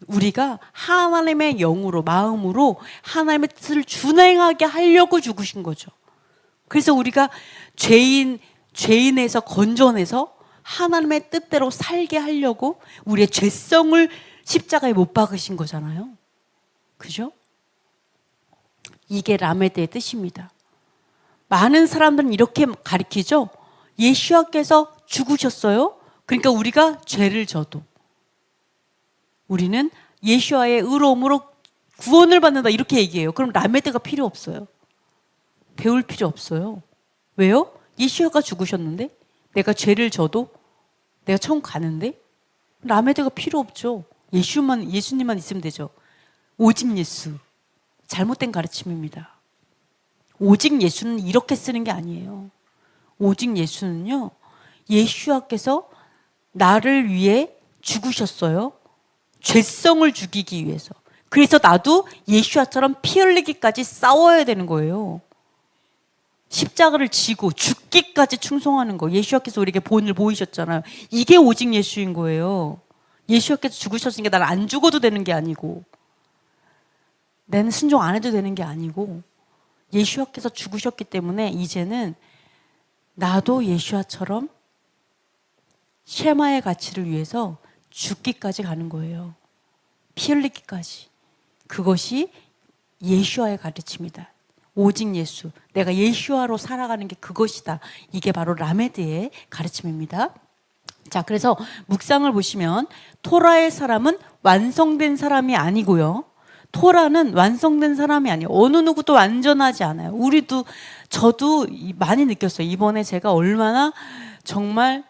우리가 하나님의 영으로, 마음으로 하나님의 뜻을 준행하게 하려고 죽으신 거죠. 그래서 우리가 죄인에서 건져내서 하나님의 뜻대로 살게 하려고 우리의 죄성을 십자가에 못 박으신 거잖아요. 그죠? 이게 라메드의 뜻입니다. 많은 사람들은 이렇게 가르치죠. 예수님께서 죽으셨어요. 그러니까 우리가 죄를 져도 우리는 예수와의 의로움으로 구원을 받는다, 이렇게 얘기해요. 그럼 라메드가 필요 없어요. 배울 필요 없어요. 왜요? 예수가 죽으셨는데, 내가 죄를 져도 내가 천국 가는데, 라메드가 필요 없죠. 예수님만 있으면 되죠. 오직 예수. 잘못된 가르침입니다. 오직 예수는 이렇게 쓰는 게 아니에요. 오직 예수는요, 예수와께서 나를 위해 죽으셨어요. 죄성을 죽이기 위해서. 그래서 나도 예수와처럼 피 흘리기까지 싸워야 되는 거예요. 십자가를 지고 죽기까지 충성하는 거. 예수와께서 우리에게 본을 보이셨잖아요. 이게 오직 예수인 거예요. 예수와께서 죽으셨으니까 나는 안 죽어도 되는 게 아니고, 나는 순종 안 해도 되는 게 아니고, 예수와께서 죽으셨기 때문에 이제는 나도 예수와처럼 쉐마의 가치를 위해서 죽기까지 가는 거예요. 피 흘리기까지. 그것이 예수와의 가르침이다. 오직 예수. 내가 예수와로 살아가는 게 그것이다. 이게 바로 라메드의 가르침입니다. 자, 그래서 묵상을 보시면 토라의 사람은 완성된 사람이 아니고요. 토라는 완성된 사람이 아니에요. 어느 누구도 완전하지 않아요. 우리도, 저도 많이 느꼈어요. 이번에 제가 얼마나 정말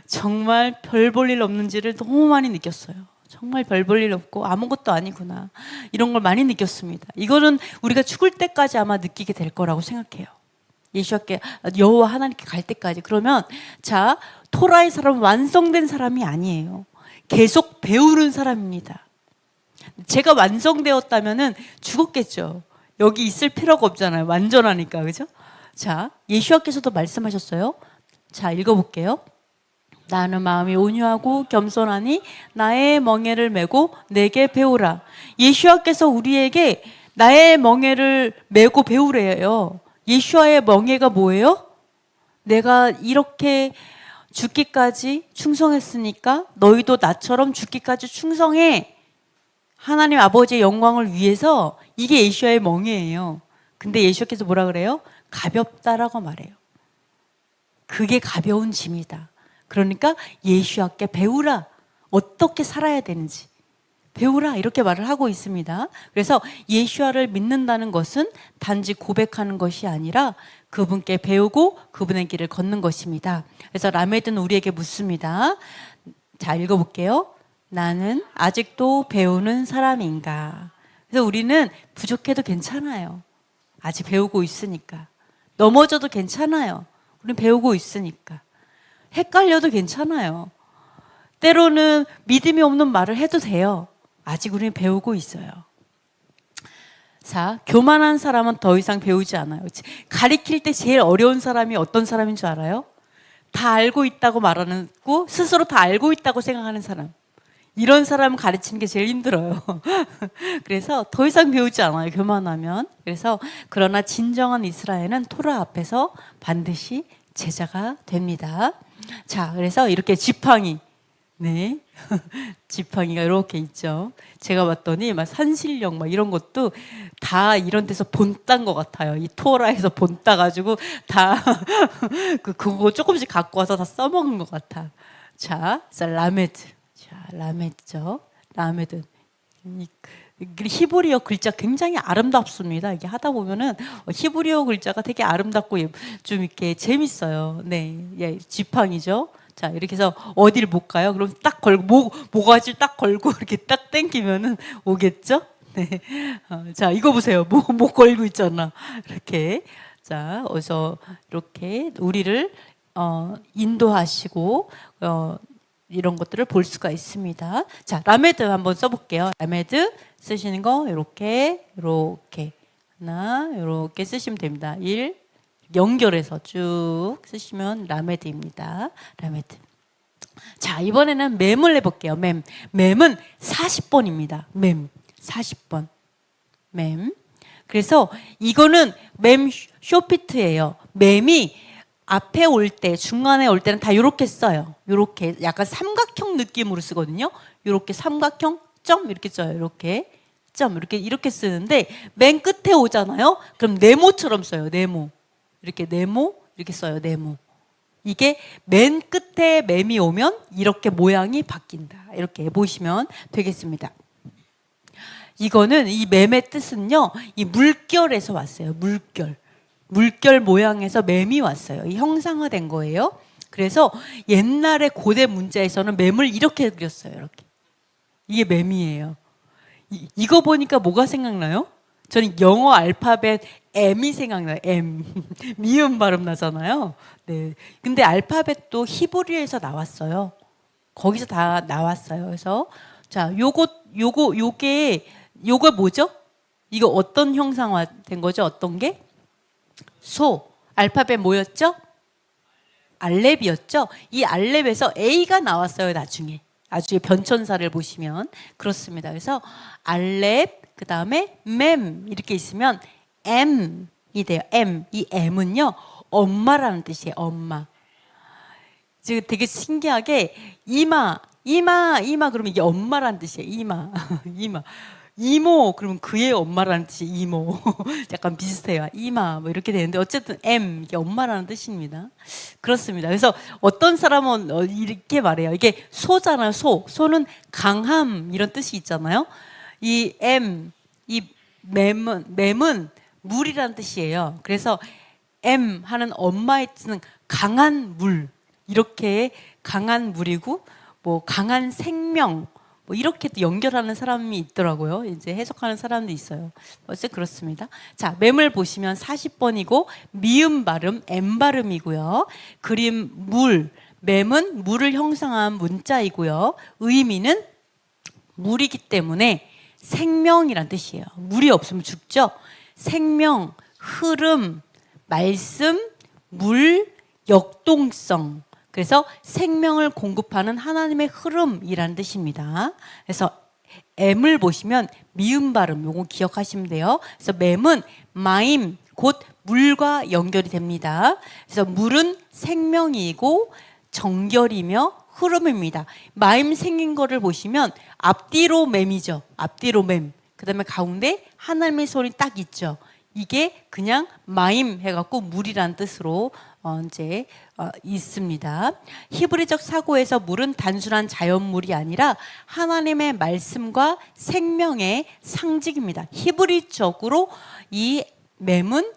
정말 별 볼 일 없는지를 너무 많이 느꼈어요. 정말 별 볼 일 없고 아무것도 아니구나. 이런 걸 많이 느꼈습니다. 이거는 우리가 죽을 때까지 아마 느끼게 될 거라고 생각해요. 예수께 여호와 하나님께 갈 때까지. 그러면 자, 토라의 사람은 완성된 사람이 아니에요. 계속 배우는 사람입니다. 제가 완성되었다면은 죽었겠죠. 여기 있을 필요가 없잖아요. 완전하니까. 그죠? 자, 예수께서도 말씀하셨어요. 자, 읽어볼게요. 나는 마음이 온유하고 겸손하니 나의 멍에를 메고 내게 배우라. 예수와께서 우리에게 나의 멍에를 메고 배우래요. 예수와의 멍에가 뭐예요? 내가 이렇게 죽기까지 충성했으니까 너희도 나처럼 죽기까지 충성해. 하나님 아버지의 영광을 위해서. 이게 예수와의 멍에예요. 근데 예수께서 뭐라 그래요? 가볍다라고 말해요. 그게 가벼운 짐이다. 그러니까 예수와께 배우라. 어떻게 살아야 되는지 배우라. 이렇게 말을 하고 있습니다. 그래서 예수와를 믿는다는 것은 단지 고백하는 것이 아니라 그분께 배우고 그분의 길을 걷는 것입니다. 그래서 라메드는 우리에게 묻습니다. 자, 읽어볼게요. 나는 아직도 배우는 사람인가? 그래서 우리는 부족해도 괜찮아요. 아직 배우고 있으니까. 넘어져도 괜찮아요. 우리는 배우고 있으니까. 헷갈려도 괜찮아요. 때로는 믿음이 없는 말을 해도 돼요. 아직 우리는 배우고 있어요. 자, 교만한 사람은 더 이상 배우지 않아요. 가리킬 때 제일 어려운 사람이 어떤 사람인 줄 알아요? 다 알고 있다고 말하는 거, 스스로 다 알고 있다고 생각하는 사람. 이런 사람을 가르치는 게 제일 힘들어요. 그래서 더 이상 배우지 않아요. 교만하면. 그래서 그러나 진정한 이스라엘은 토라 앞에서 반드시 제자가 됩니다. 자, 그래서 이렇게 지팡이, 네, 지팡이가 이렇게 있죠. 제가 봤더니 막 산신령 막 이런 것도 다 이런 데서 본딴 것 같아요. 이 토라에서 본 따가지고 다 그거 조금씩 갖고 와서 다 써먹은 것 같아. 자, 라메드, 자, 라메드죠. 라메드. 히브리어 글자 굉장히 아름답습니다. 이게 하다 보면은 히브리어 글자가 되게 아름답고 좀 이렇게 재밌어요. 네, 예, 지팡이죠. 자, 이렇게 해서 어디를 못 가요? 그럼 딱 걸고 모가지를 딱 걸고 이렇게 딱 당기면은 오겠죠? 네. 자, 이거 보세요. 목 걸고 있잖아. 이렇게. 자, 어서 이렇게 우리를 인도하시고 이런 것들을 볼 수가 있습니다. 자, 라메드 한번 써볼게요. 라메드 쓰시는 거 이렇게 하나 이렇게 쓰시면 됩니다. 1 연결해서 쭉 쓰시면 라메드입니다. 라메드. 자, 이번에는 맴을 해볼게요. 맴은 40번입니다. 맴 40번. 맴. 그래서 이거는 맴 쇼피트예요. 맴이 앞에 올 때, 중간에 올 때는 다 이렇게 써요. 이렇게 약간 삼각형 느낌으로 쓰거든요. 이렇게 삼각형 점 이렇게 써요. 이렇게 점 이렇게 쓰는데 맨 끝에 오잖아요. 그럼 네모처럼 써요. 네모. 이렇게 네모 이렇게 써요. 네모. 이게 맨 끝에 맴이 오면 이렇게 모양이 바뀐다. 이렇게 보시면 되겠습니다. 이거는 이 맴의 뜻은요. 이 물결에서 왔어요. 물결 모양에서 맴이 왔어요. 이 형상화된 거예요. 그래서 옛날에 고대 문자에서는 맴을 이렇게 그렸어요. 이렇게. 이게 맴이에요. 이거 보니까 뭐가 생각나요? 저는 영어 알파벳 M이 생각나요. M. 미음 발음 나잖아요. 네. 근데 알파벳도 히브리어에서 나왔어요. 거기서 다 나왔어요. 그래서 자, 요거 뭐죠? 이거 어떤 형상화 된 거죠? 어떤 게? 소. 알파벳 뭐였죠? 알렙이었죠? 이 알렙에서 A가 나왔어요, 나중에 변천사를 보시면. 그렇습니다. 그래서 알렙, 그 다음에 맴 이렇게 있으면 M이 돼요. M. 이 M은요, 엄마라는 뜻이에요. 엄마. 지금 되게 신기하게 이마 그러면 이게 엄마라는 뜻이에요. 이마. 이마. 이모 그러면 그의 엄마라는 뜻이 이모. 약간 비슷해요. 이마 뭐 이렇게 되는데 어쨌든 M 이게 엄마라는 뜻입니다. 그렇습니다. 그래서 어떤 사람은 이렇게 말해요. 이게 소잖아요. 소는 강함 이런 뜻이 있잖아요. 이 M 이 맴은 물이라는 뜻이에요. 그래서 M 하는 엄마의 뜻은 강한 물, 이렇게 강한 물이고 뭐 강한 생명 뭐 이렇게 또 연결하는 사람이 있더라고요. 이제 해석하는 사람도 있어요. 어쨌든 그렇습니다. 자, 맴을 보시면 40번이고 미음 발음 M 발음이고요. 그림 물, 맴은 물을 형상한 문자이고요. 의미는 물이기 때문에 생명이란 뜻이에요. 물이 없으면 죽죠. 생명, 흐름, 말씀, 물, 역동성. 그래서 생명을 공급하는 하나님의 흐름이라는 뜻입니다. 그래서 M을 보시면 미음 발음 요거 기억하시면 돼요. 그래서 맴은 마임 곧 물과 연결이 됩니다. 그래서 물은 생명이고 정결이며 흐름입니다. 마임 생긴 거를 보시면 앞뒤로 맴이죠. 앞뒤로 맴. 그다음에 가운데 하나님의 손이 딱 있죠. 이게 그냥 마임 해갖고 물이란 뜻으로 있습니다. 히브리적 사고에서 물은 단순한 자연물이 아니라 하나님의 말씀과 생명의 상징입니다. 히브리적으로 이 맴은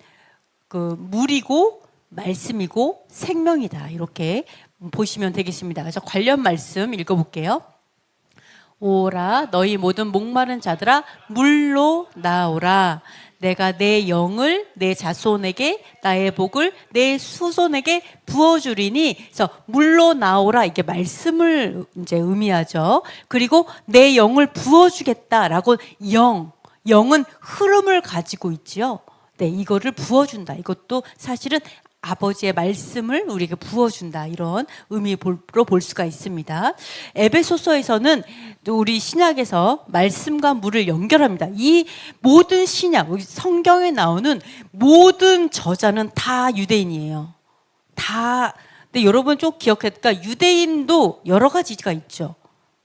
그 물이고 말씀이고 생명이다. 이렇게 보시면 되겠습니다. 그래서 관련 말씀 읽어볼게요. 오라 너희 모든 목마른 자들아 물로 나오라. 내가 내 영을 내 자손에게 나의 복을 내 수손에게 부어주리니. 그래서 물로 나오라 이게 말씀을 이제 의미하죠. 그리고 내 영을 부어주겠다라고 영은 흐름을 가지고 있지요. 네, 이거를 부어준다. 이것도 사실은 아버지의 말씀을 우리에게 부어준다 이런 의미로 볼 수가 있습니다. 에베소서에서는 우리 신약에서 말씀과 물을 연결합니다. 이 모든 신약, 성경에 나오는 모든 저자는 다 유대인이에요. 다. 근데 여러분 좀 기억할까? 유대인도 여러 가지가 있죠.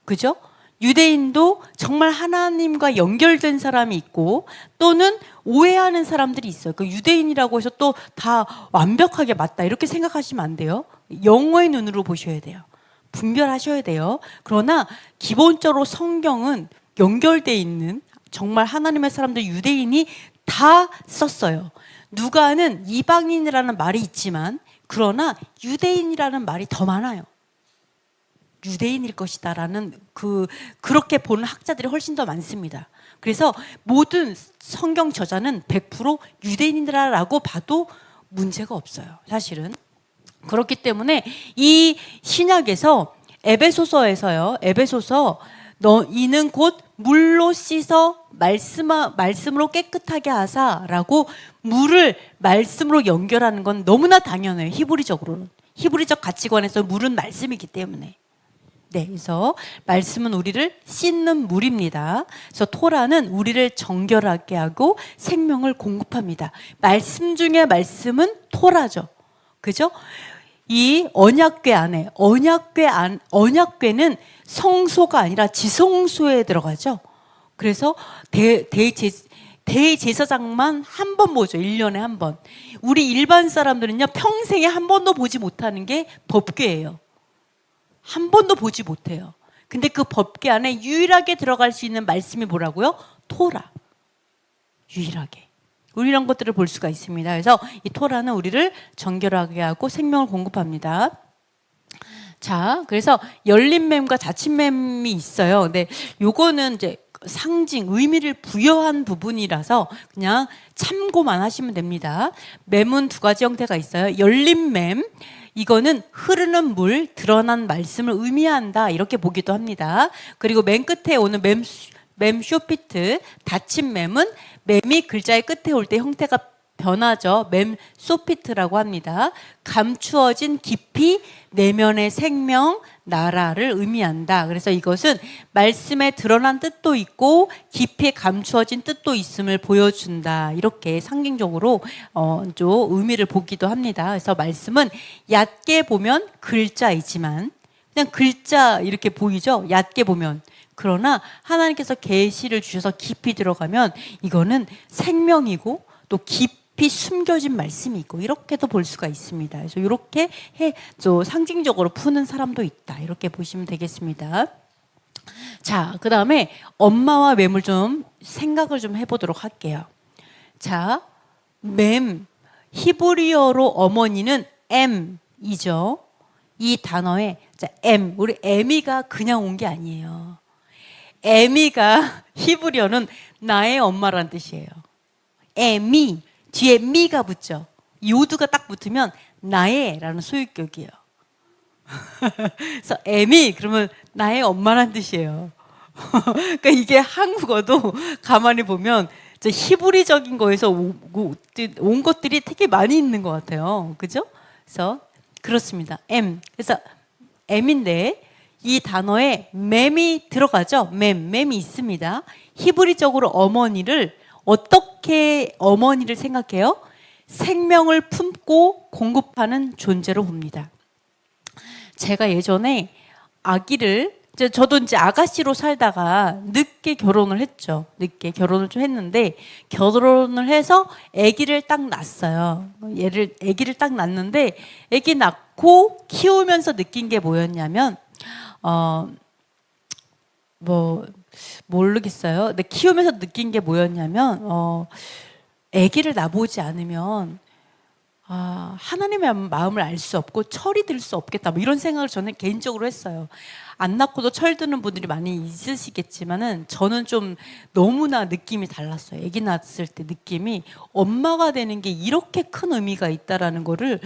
그죠? 유대인도 정말 하나님과 연결된 사람이 있고 또는 오해하는 사람들이 있어요. 그 유대인이라고 해서 또 다 완벽하게 맞다 이렇게 생각하시면 안 돼요. 영어의 눈으로 보셔야 돼요. 분별하셔야 돼요. 그러나 기본적으로 성경은 연결돼 있는 정말 하나님의 사람들 유대인이 다 썼어요. 누가는 이방인이라는 말이 있지만 그러나 유대인이라는 말이 더 많아요. 유대인일 것이다라는 그렇게 보는 학자들이 훨씬 더 많습니다. 그래서 모든 성경 저자는 100% 유대인이라고 봐도 문제가 없어요. 사실은. 그렇기 때문에 이 신약에서 에베소서에서요. 에베소서 이는 곧 물로 씻어 말씀으로 깨끗하게 하사라고 물을 말씀으로 연결하는 건 너무나 당연해요. 히브리적으로는. 히브리적 가치관에서 물은 말씀이기 때문에. 네, 그래서 말씀은 우리를 씻는 물입니다. 그래서 토라는 우리를 정결하게 하고 생명을 공급합니다. 말씀 중에 말씀은 토라죠. 그죠? 이 언약궤 안에 언약궤는 성소가 아니라 지성소에 들어가죠. 그래서 대제사장만 한 번 보죠. 1년에 한 번. 우리 일반 사람들은요 평생에 한 번도 보지 못하는 게 법궤예요. 한 번도 보지 못해요. 근데 그 법궤 안에 유일하게 들어갈 수 있는 말씀이 뭐라고요? 토라. 유일하게. 이런 것들을 볼 수가 있습니다. 그래서 이 토라는 우리를 정결하게 하고 생명을 공급합니다. 자, 그래서 열린 맴과 닫힌 맴이 있어요. 근데 요거는 이제 상징, 의미를 부여한 부분이라서 그냥 참고만 하시면 됩니다. 맴은 두 가지 형태가 있어요. 열린 맴, 이거는 흐르는 물, 드러난 말씀을 의미한다 이렇게 보기도 합니다. 그리고 맨 끝에 오는 맴 쇼피트, 닫힌 맴은 맴이 글자의 끝에 올 때 형태가 변하죠. 맴 소피트라고 합니다. 감추어진 깊이, 내면의 생명, 나라를 의미한다. 그래서 이것은 말씀에 드러난 뜻도 있고 깊이 감추어진 뜻도 있음을 보여준다. 이렇게 상징적으로 좀 의미를 보기도 합니다. 그래서 말씀은 얕게 보면 글자이지만 그냥 글자 이렇게 보이죠. 얕게 보면. 그러나 하나님께서 계시를 주셔서 깊이 들어가면 이거는 생명이고 또 깊이 숨겨진 말씀이 있고 이렇게도 볼 수가 있습니다. 그래서 이렇게 상징적으로 푸는 사람도 있다. 이렇게 보시면 되겠습니다. 자, 그 다음에 엄마와 맴을 좀 생각을 좀 해보도록 할게요. 자, 맴, 히브리어로 어머니는 M이죠. 이 단어에 자, M, 우리 에미가 그냥 온 게 아니에요. 에미가 히브리어는 나의 엄마란 뜻이에요. 에미, 뒤에 미가 붙죠. 요드가 딱 붙으면 나의라는 소유격이에요. 그래서 에미 그러면 나의 엄마란 뜻이에요. 그러니까 이게 한국어도 가만히 보면 히브리적인 거에서 온 것들이 되게 많이 있는 것 같아요. 그죠? 그래서 그렇습니다. M. 그래서 M인데 이 단어에 맴이 들어가죠. 맴이 있습니다. 히브리적으로 어머니를 어떻게 어머니를 생각해요? 생명을 품고 공급하는 존재로 봅니다. 제가 예전에 아기를 저도 이제 아가씨로 살다가 늦게 결혼을 했죠. 늦게 결혼을 좀 했는데 결혼을 해서 아기를 딱 낳았어요. 아기를 딱 낳았는데 아기 낳고 키우면서 느낀 게 뭐였냐면 모르겠어요. 근데 키우면서 느낀 게 뭐였냐면 아기를 낳아보지 않으면 하나님의 마음을 알 수 없고 철이 들 수 없겠다. 이런 생각을 저는 개인적으로 했어요. 안 낳고도 철드는 분들이 많이 있으시겠지만은 저는 좀 너무나 느낌이 달랐어요. 아기 낳았을 때 느낌이 엄마가 되는 게 이렇게 큰 의미가 있다라는 거를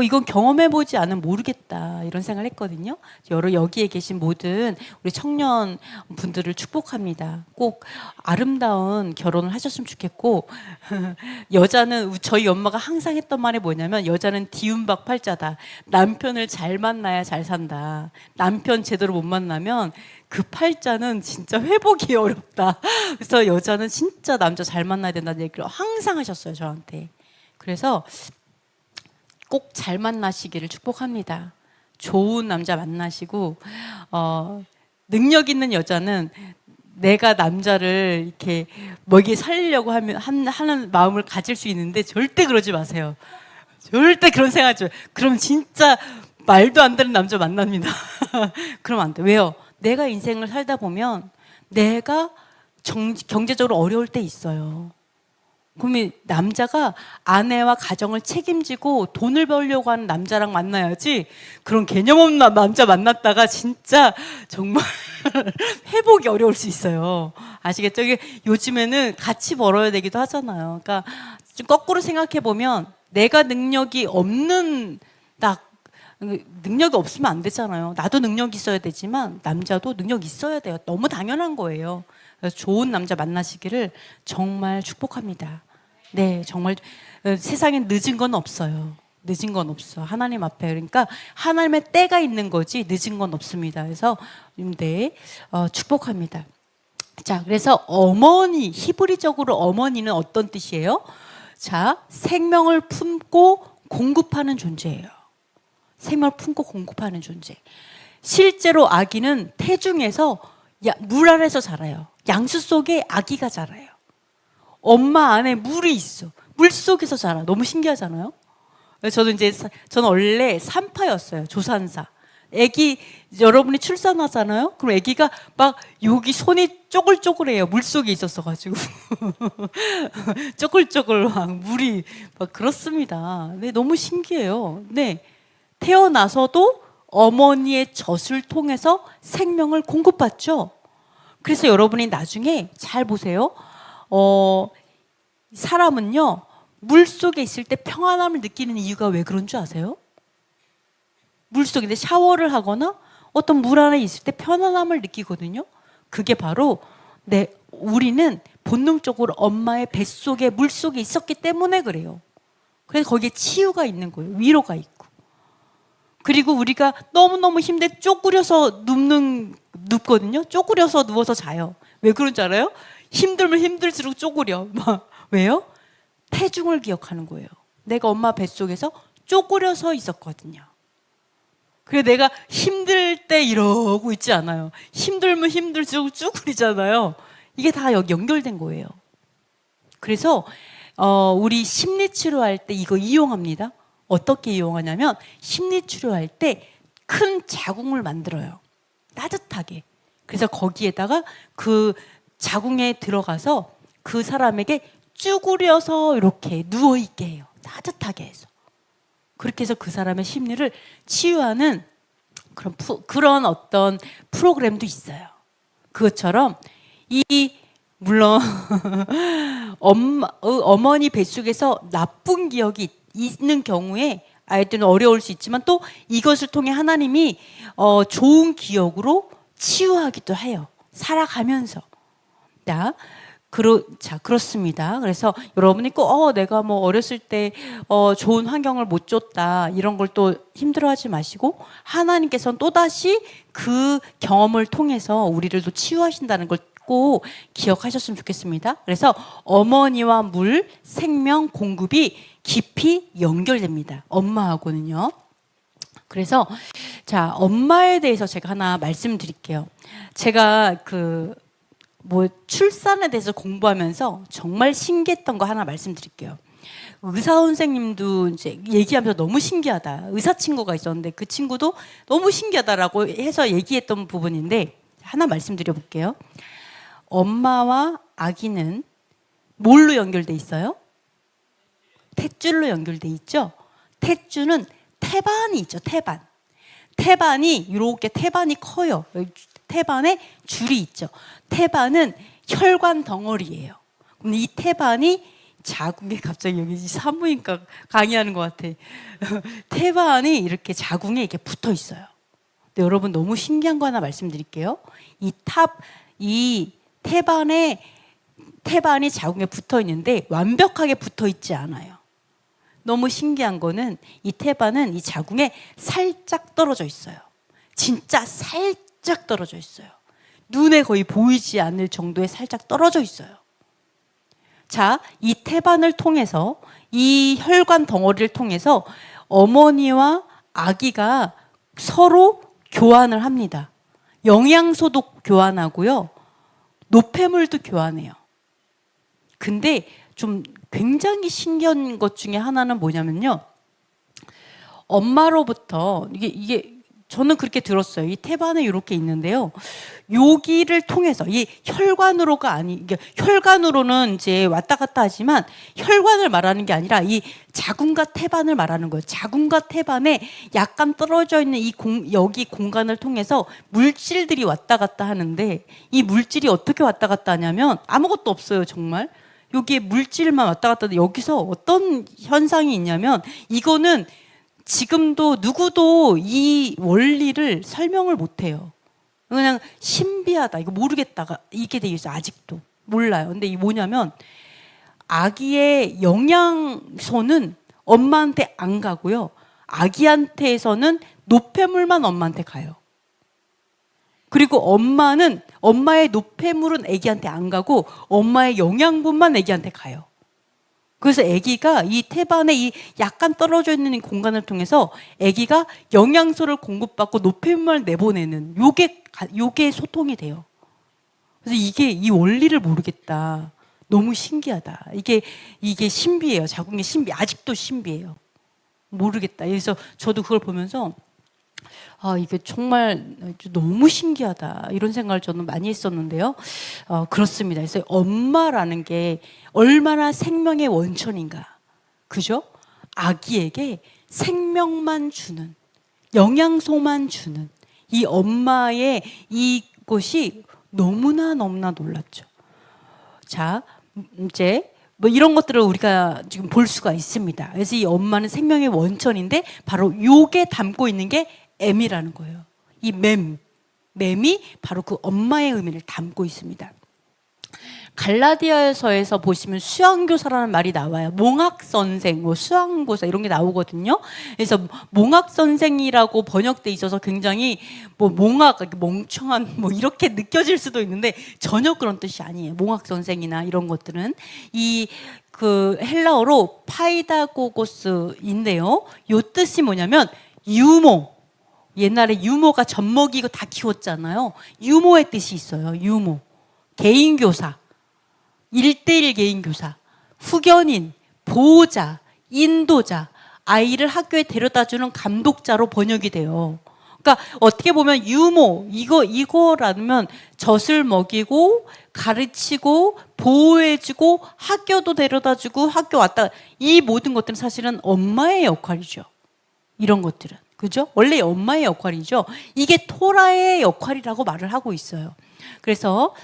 이건 경험해보지 않으면 모르겠다 이런 생각을 했거든요. 여기에 계신 모든 우리 청년 분들을 축복합니다. 꼭 아름다운 결혼을 하셨으면 좋겠고 여자는 저희 엄마가 항상 했던 말이 뭐냐면 여자는 디운박 팔자다. 남편을 잘 만나야 잘 산다. 남편 제대로 못 만나면 그 팔자는 진짜 회복이 어렵다. 그래서 여자는 진짜 남자 잘 만나야 된다는 얘기를 항상 하셨어요, 저한테. 그래서 꼭 잘 만나시기를 축복합니다. 좋은 남자 만나시고 능력 있는 여자는 내가 남자를 이렇게 먹이 살리려고 하는 마음을 가질 수 있는데 절대 그러지 마세요. 절대 그런 생각 하지 마세요. 그럼 진짜 말도 안 되는 남자 만납니다. 그러면 안 돼. 왜요? 내가 인생을 살다 보면 내가 경제적으로 어려울 때 있어요. 그러면 남자가 아내와 가정을 책임지고 돈을 벌려고 하는 남자랑 만나야지 그런 개념 없는 남자 만났다가 진짜 정말 회복이 어려울 수 있어요. 아시겠죠? 이게 요즘에는 같이 벌어야 되기도 하잖아요. 그러니까 좀 거꾸로 생각해 보면 내가 능력이 능력이 없으면 안 되잖아요. 나도 능력이 있어야 되지만 남자도 능력이 있어야 돼요. 너무 당연한 거예요. 그래서 좋은 남자 만나시기를 정말 축복합니다. 네, 정말 세상엔 늦은 건 없어요. 늦은 건 없어. 하나님 앞에. 그러니까 하나님의 때가 있는 거지 늦은 건 없습니다. 그래서 축복합니다. 자, 그래서 어머니, 히브리적으로 어머니는 어떤 뜻이에요? 자, 생명을 품고 공급하는 존재예요. 생명을 품고 공급하는 존재. 실제로 아기는 태중에서 물 아래서 자라요. 양수 속에 아기가 자라요. 엄마 안에 물이 있어. 물 속에서 자라. 너무 신기하잖아요. 저는 원래 산파였어요. 조산사. 아기 여러분이 출산하잖아요. 그럼 아기가 막 여기 손이 쪼글쪼글해요. 물 속에 있었어가지고 쪼글쪼글 막 물이 막 그렇습니다. 네, 너무 신기해요. 네, 태어나서도 어머니의 젖을 통해서 생명을 공급받죠. 그래서 여러분이 나중에 잘 보세요. 사람은요, 물 속에 있을 때 평안함을 느끼는 이유가 왜 그런 줄 아세요? 물 속인데 샤워를 하거나 어떤 물 안에 있을 때 편안함을 느끼거든요. 그게 바로 우리는 본능적으로 엄마의 뱃속에 물 속에 있었기 때문에 그래요. 그래서 거기에 치유가 있는 거예요. 위로가 있고. 그리고 우리가 너무너무 힘들 때 쪼그려서 눕거든요. 쪼그려서 누워서 자요. 왜 그런 줄 알아요? 힘들면 힘들수록 쪼그려. 왜요? 태중을 기억하는 거예요. 내가 엄마 뱃속에서 쪼그려서 있었거든요. 그래서 내가 힘들 때 이러고 있지 않아요. 힘들면 힘들수록 쭈그리잖아요. 이게 다 여기 연결된 거예요. 그래서 우리 심리치료할 때 이거 이용합니다. 어떻게 이용하냐면 심리치료할 때 큰 자궁을 만들어요. 따뜻하게. 그래서 거기에다가 그 자궁에 들어가서 그 사람에게 쭈그려서 이렇게 누워있게 해요. 따뜻하게 해서. 그렇게 해서 그 사람의 심리를 치유하는 그런 어떤 프로그램도 있어요. 그것처럼 물론 어머니 뱃속에서 나쁜 기억이 있는 경우에 아이들은 어려울 수 있지만 또 이것을 통해 하나님이 좋은 기억으로 치유하기도 해요. 살아가면서. 그렇습니다. 그래서 여러분이 꼭 내가 뭐 어렸을 때 좋은 환경을 못 줬다 이런 걸 또 힘들어하지 마시고 하나님께서는 또다시 그 경험을 통해서 우리를 또 치유하신다는 걸 꼭 기억하셨으면 좋겠습니다. 그래서 어머니와 물, 생명 공급이 깊이 연결됩니다. 엄마하고는요. 그래서 자, 엄마에 대해서 제가 하나 말씀드릴게요. 제가 출산에 대해서 공부하면서 정말 신기했던 거 하나 말씀드릴게요. 의사 선생님도 이제 얘기하면서 너무 신기하다. 의사 친구가 있었는데 그 친구도 너무 신기하다라고 해서 얘기했던 부분인데 하나 말씀드려 볼게요. 엄마와 아기는 뭘로 연결돼 있어요? 탯줄로 연결돼 있죠? 탯줄은 태반이 있죠, 태반. 태반이 이렇게 태반이 커요. 태반에 줄이 있죠. 태반은 혈관 덩어리예요. 근데 이 태반이 자궁에 갑자기 여기 산부인과 강의하는 것 같아. 태반이 이렇게 자궁에 이렇게 붙어 있어요. 근데 여러분 너무 신기한 거 하나 말씀드릴게요. 이 태반이 자궁에 붙어 있는데 완벽하게 붙어 있지 않아요. 너무 신기한 거는 이 태반은 이 자궁에 살짝 떨어져 있어요. 진짜 살짝 떨어져 있어요. 눈에 거의 보이지 않을 정도에 살짝 떨어져 있어요. 자, 이 태반을 통해서 이 혈관 덩어리를 통해서 어머니와 아기가 서로 교환을 합니다. 영양소도 교환하고요. 노폐물도 교환해요. 근데 좀 굉장히 신기한 것 중에 하나는 뭐냐면요. 엄마로부터 이게 저는 그렇게 들었어요. 이 태반에 이렇게 있는데요. 여기를 통해서 이 혈관으로는 이제 왔다 갔다 하지만 혈관을 말하는 게 아니라 이 자궁과 태반을 말하는 거예요. 자궁과 태반에 약간 떨어져 있는 여기 공간을 통해서 물질들이 왔다 갔다 하는데 이 물질이 어떻게 왔다 갔다 하냐면 아무것도 없어요, 정말. 여기에 물질만 왔다 갔다 하는데 여기서 어떤 현상이 있냐면 이거는 지금도 누구도 이 원리를 설명을 못해요. 그냥 신비하다. 이거 모르겠다가 이게 돼 있어요. 아직도 몰라요. 근데 이 뭐냐면 아기의 영양소는 엄마한테 안 가고요. 아기한테서는 노폐물만 엄마한테 가요. 그리고 엄마의 노폐물은 아기한테 안 가고 엄마의 영양분만 아기한테 가요. 그래서 아기가 이 태반에 이 약간 떨어져 있는 공간을 통해서 아기가 영양소를 공급받고 노폐물을 내보내는 요게 소통이 돼요. 그래서 이 원리를 모르겠다. 너무 신기하다. 이게 신비해요. 자궁의 신비. 아직도 신비해요. 모르겠다. 그래서 저도 그걸 보면서 이게 정말 너무 신기하다. 이런 생각을 저는 많이 했었는데요. 그렇습니다. 그래서 엄마라는 게 얼마나 생명의 원천인가. 그죠? 아기에게 생명만 주는, 영양소만 주는 이 엄마의 이것이 너무나 놀랐죠. 자, 이제 뭐 이런 것들을 우리가 지금 볼 수가 있습니다. 그래서 이 엄마는 생명의 원천인데 바로 요게 담고 있는 게 M이라는 거예요. 이 맴이 바로 그 엄마의 의미를 담고 있습니다. 갈라디아서에서 보시면 수양교사라는 말이 나와요. 몽학선생, 뭐 수양교사 이런 게 나오거든요. 그래서 몽학선생이라고 번역돼 있어서 굉장히 뭐 몽학, 멍청한 뭐 이렇게 느껴질 수도 있는데 전혀 그런 뜻이 아니에요. 몽학선생이나 이런 것들은 이 그 헬라어로 파이다고고스인데요. 요 뜻이 뭐냐면 유모. 옛날에 유모가 젖먹이고 다 키웠잖아요. 유모의 뜻이 있어요. 유모. 개인교사. 1:1 개인교사, 후견인, 보호자, 인도자, 아이를 학교에 데려다주는 감독자로 번역이 돼요. 그러니까 어떻게 보면 유모, 이거라면 젖을 먹이고 가르치고 보호해주고 학교도 데려다주고 학교 왔다, 이 모든 것들은 사실은 엄마의 역할이죠. 이런 것들은. 그죠? 원래 엄마의 역할이죠. 이게 토라의 역할이라고 말을 하고 있어요. 그래서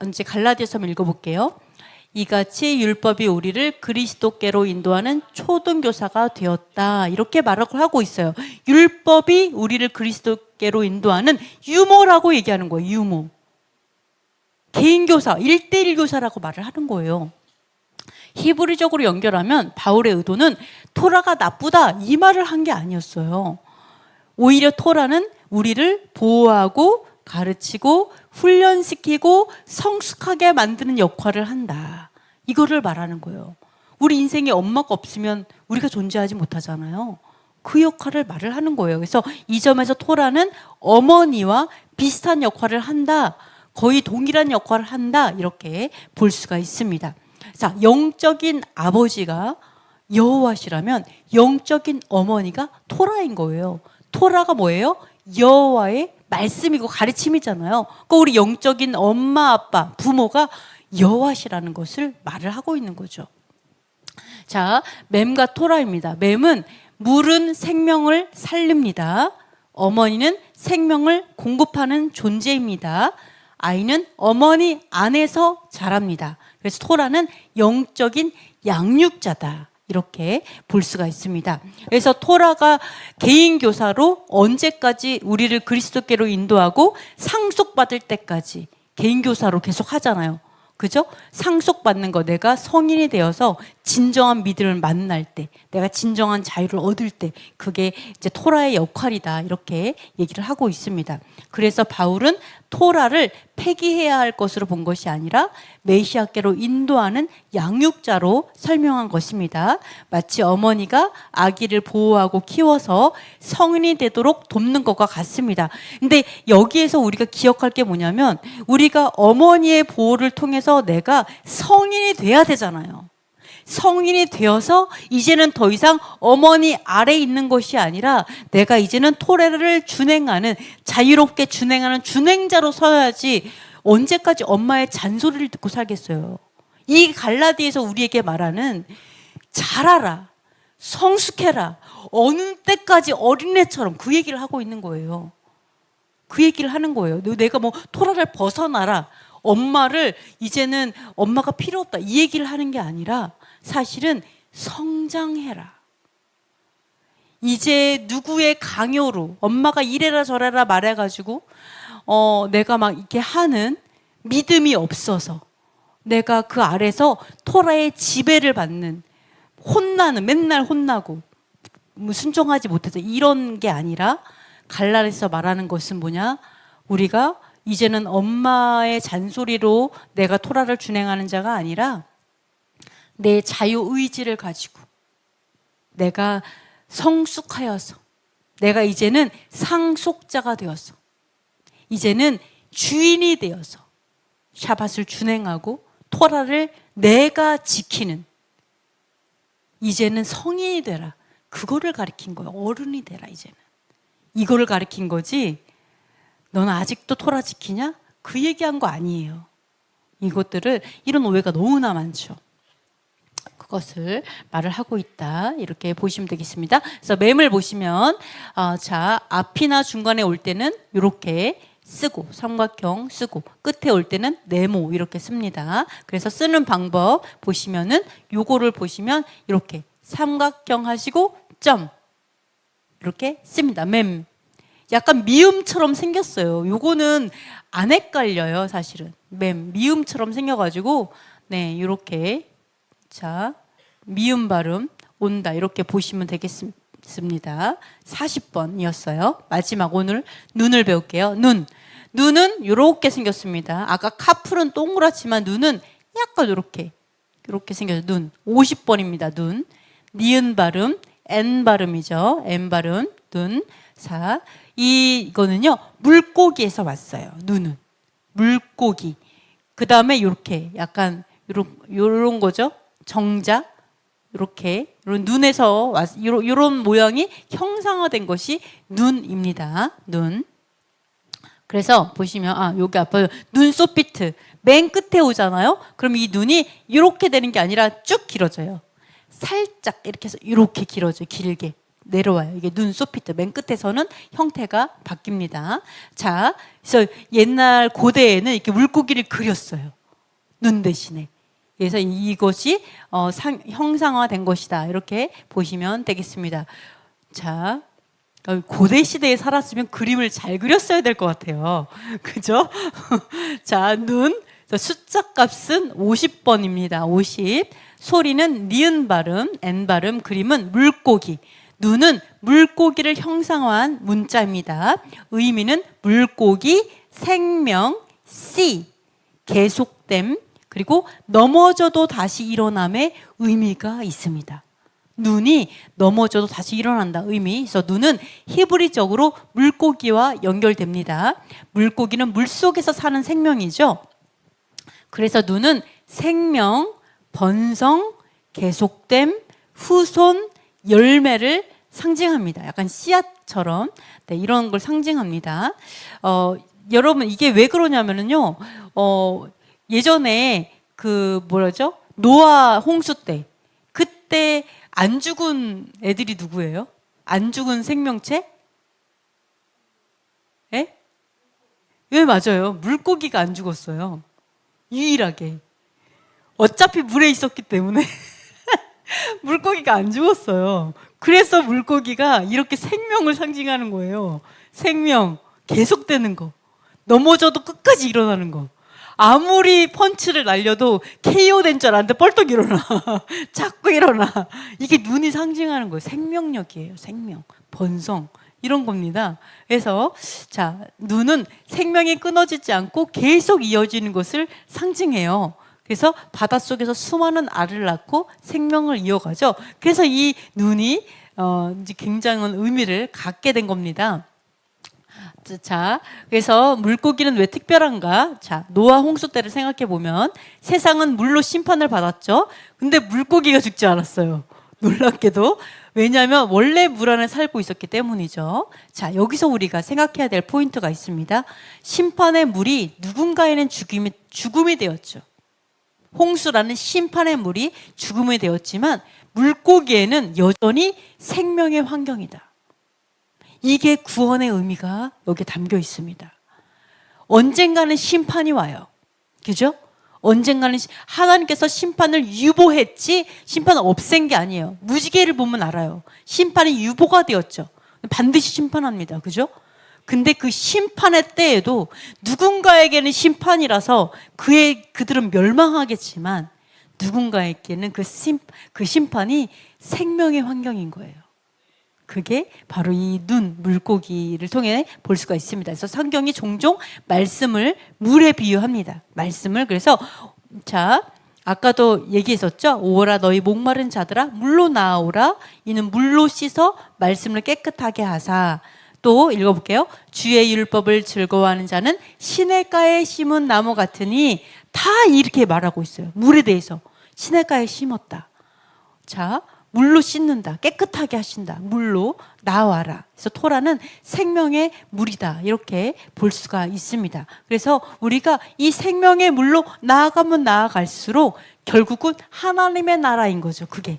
이제 갈라디아서 한번 읽어볼게요. 이같이 율법이 우리를 그리스도께로 인도하는 초등교사가 되었다. 이렇게 말을 하고 있어요. 율법이 우리를 그리스도께로 인도하는 유모라고 얘기하는 거예요. 유모. 개인교사, 1:1 교사라고 말을 하는 거예요. 히브리적으로 연결하면 바울의 의도는 토라가 나쁘다 이 말을 한 게 아니었어요. 오히려 토라는 우리를 보호하고 가르치고 훈련시키고 성숙하게 만드는 역할을 한다. 이거를 말하는 거예요. 우리 인생에 엄마가 없으면 우리가 존재하지 못하잖아요. 그 역할을 말을 하는 거예요. 그래서 이 점에서 토라는 어머니와 비슷한 역할을 한다. 거의 동일한 역할을 한다. 이렇게 볼 수가 있습니다. 자, 영적인 아버지가 여호와시라면 영적인 어머니가 토라인 거예요. 토라가 뭐예요? 여호와의 말씀이고 가르침이잖아요. 그러니까 우리 영적인 엄마, 아빠, 부모가 여호와시라는 것을 말을 하고 있는 거죠. 자, 맴과 토라입니다. 맴은 물은 생명을 살립니다. 어머니는 생명을 공급하는 존재입니다. 아이는 어머니 안에서 자랍니다. 그래서 토라는 영적인 양육자다. 이렇게 볼 수가 있습니다. 그래서 토라가 개인 교사로 언제까지 우리를 그리스도께로 인도하고 상속받을 때까지 개인 교사로 계속 하잖아요. 그죠? 상속받는 거, 내가 성인이 되어서 진정한 믿음을 만날 때, 내가 진정한 자유를 얻을 때, 그게 이제 토라의 역할이다. 이렇게 얘기를 하고 있습니다. 그래서 바울은 토라를 폐기해야 할 것으로 본 것이 아니라 메시아께로 인도하는 양육자로 설명한 것입니다. 마치 어머니가 아기를 보호하고 키워서 성인이 되도록 돕는 것과 같습니다. 근데 여기에서 우리가 기억할 게 뭐냐면 우리가 어머니의 보호를 통해서 내가 성인이 돼야 되잖아요. 성인이 되어서 이제는 더 이상 어머니 아래에 있는 것이 아니라 내가 이제는 토라를 준행하는, 자유롭게 준행하는 준행자로 서야지 언제까지 엄마의 잔소리를 듣고 살겠어요. 이 갈라디아에서 우리에게 말하는 자라라, 성숙해라, 어느 때까지 어린애처럼 그 얘기를 하고 있는 거예요. 그 얘기를 하는 거예요. 내가 뭐 토라를 벗어나라, 엄마를 이제는 엄마가 필요 없다 이 얘기를 하는 게 아니라 사실은 성장해라. 이제 누구의 강요로 엄마가 이래라 저래라 말해가지고 내가 막 이렇게 하는 믿음이 없어서 내가 그 아래서 토라의 지배를 받는, 혼나는, 맨날 혼나고 순종하지 못해서 이런 게 아니라 갈라디아서 말하는 것은 뭐냐? 우리가 이제는 엄마의 잔소리로 내가 토라를 준행하는 자가 아니라 내 자유의지를 가지고 내가 성숙하여서 내가 이제는 상속자가 되어서 이제는 주인이 되어서 샤밧을 준행하고 토라를 내가 지키는, 이제는 성인이 되라. 그거를 가리킨 거예요. 어른이 되라. 이제는 이거를 가리킨 거지 너는 아직도 토라 지키냐? 그 얘기한 거 아니에요. 이것들을, 이런 오해가 너무나 많죠. 그것을 말을 하고 있다. 이렇게 보시면 되겠습니다. 그래서 맴을 보시면 자, 앞이나 중간에 올 때는 이렇게 쓰고 삼각형 쓰고 끝에 올 때는 네모 이렇게 씁니다. 그래서 쓰는 방법 보시면은 요거를 보시면 이렇게 삼각형 하시고 점 이렇게 씁니다. 맴. 약간 미음처럼 생겼어요. 요거는 안 헷갈려요, 사실은. 미음처럼 생겨가지고 네, 이렇게 자 미음 발음 온다 이렇게 보시면 되겠습니다. 40번이었어요. 마지막 오늘 눈을 배울게요. 눈은 이렇게 생겼습니다. 아까 카풀은 동그랗지만 눈은 약간 이렇게 생겨서 눈. 50번입니다. 눈. 니은 발음, N 발음이죠. N 발음, 눈. 자, 이거는요 물고기에서 왔어요. 눈은 물고기. 그 다음에 이렇게 약간 요런 거죠. 정자. 이렇게 이런 눈에서 이런 모양이 형상화된 것이 눈입니다. 눈. 그래서 보시면 여기 앞에 눈썹 비트 맨 끝에 오잖아요. 그럼 이 눈이 이렇게 되는 게 아니라 쭉 길어져요. 살짝 이렇게 해서 이렇게 길어져요. 길게 내려와요. 이게 눈썹 비트 맨 끝에서는 형태가 바뀝니다. 자, 그래서 옛날 고대에는 이렇게 물고기를 그렸어요. 눈 대신에. 그래서 이것이 형상화된 것이다. 이렇게 보시면 되겠습니다. 자, 고대 시대에 살았으면 그림을 잘 그렸어야 될 것 같아요. 그죠? 자, 눈. 숫자 값은 50번입니다. 50. 소리는 니은 발음, N 발음, 그림은 물고기. 눈은 물고기를 형상화한 문자입니다. 의미는 물고기, 생명, 씨, 계속됨, 그리고 넘어져도 다시 일어남의 의미가 있습니다. 눈이 넘어져도 다시 일어난다 의미. 그래서 눈은 히브리적으로 물고기와 연결됩니다. 물고기는 물속에서 사는 생명이죠. 그래서 눈은 생명, 번성, 계속됨, 후손, 열매를 상징합니다. 약간 씨앗처럼 네, 이런 걸 상징합니다. 여러분 이게 왜 그러냐면요. 예전에 노아 홍수 때 그때 안 죽은 애들이 누구예요? 안 죽은 생명체? 예? 예, 맞아요. 물고기가 안 죽었어요. 유일하게. 어차피 물에 있었기 때문에 물고기가 안 죽었어요. 그래서 물고기가 이렇게 생명을 상징하는 거예요. 생명, 계속되는 거. 넘어져도 끝까지 일어나는 거. 아무리 펀치를 날려도 KO 된 줄 알았는데 뻘떡 일어나. 자꾸 일어나. 이게 눈이 상징하는 거예요. 생명력이에요. 생명, 번성 이런 겁니다. 그래서 자, 눈은 생명이 끊어지지 않고 계속 이어지는 것을 상징해요. 그래서 바닷속에서 수많은 알을 낳고 생명을 이어가죠. 그래서 이 눈이 이제 굉장한 의미를 갖게 된 겁니다. 자, 그래서 물고기는 왜 특별한가? 자, 노아 홍수 때를 생각해 보면 세상은 물로 심판을 받았죠. 근데 물고기가 죽지 않았어요. 놀랍게도. 왜냐하면 원래 물 안에 살고 있었기 때문이죠. 자, 여기서 우리가 생각해야 될 포인트가 있습니다. 심판의 물이 누군가에는 죽음이 되었죠. 홍수라는 심판의 물이 죽음이 되었지만 물고기에는 여전히 생명의 환경이다. 이게 구원의 의미가 여기에 담겨 있습니다. 언젠가는 심판이 와요. 그죠? 언젠가는 하나님께서 심판을 유보했지 심판을 없앤 게 아니에요. 무지개를 보면 알아요. 심판이 유보가 되었죠. 반드시 심판합니다. 그죠? 근데 그 심판의 때에도 누군가에게는 심판이라서 그들은 멸망하겠지만 누군가에게는 그 심판이 생명의 환경인 거예요. 그게 바로 이 눈, 물고기를 통해 볼 수가 있습니다. 그래서 성경이 종종 말씀을 물에 비유합니다. 말씀을. 그래서 자, 아까도 얘기했었죠. 오라 너희 목마른 자들아 물로 나오라. 이는 물로 씻어 말씀을 깨끗하게 하사. 또 읽어볼게요. 주의 율법을 즐거워하는 자는 시냇가에 심은 나무 같으니 다 이렇게 말하고 있어요. 물에 대해서. 시냇가에 심었다. 자, 물로 씻는다. 깨끗하게 하신다. 물로 나와라. 그래서 토라는 생명의 물이다. 이렇게 볼 수가 있습니다. 그래서 우리가 이 생명의 물로 나아가면 나아갈수록 결국은 하나님의 나라인 거죠. 그게.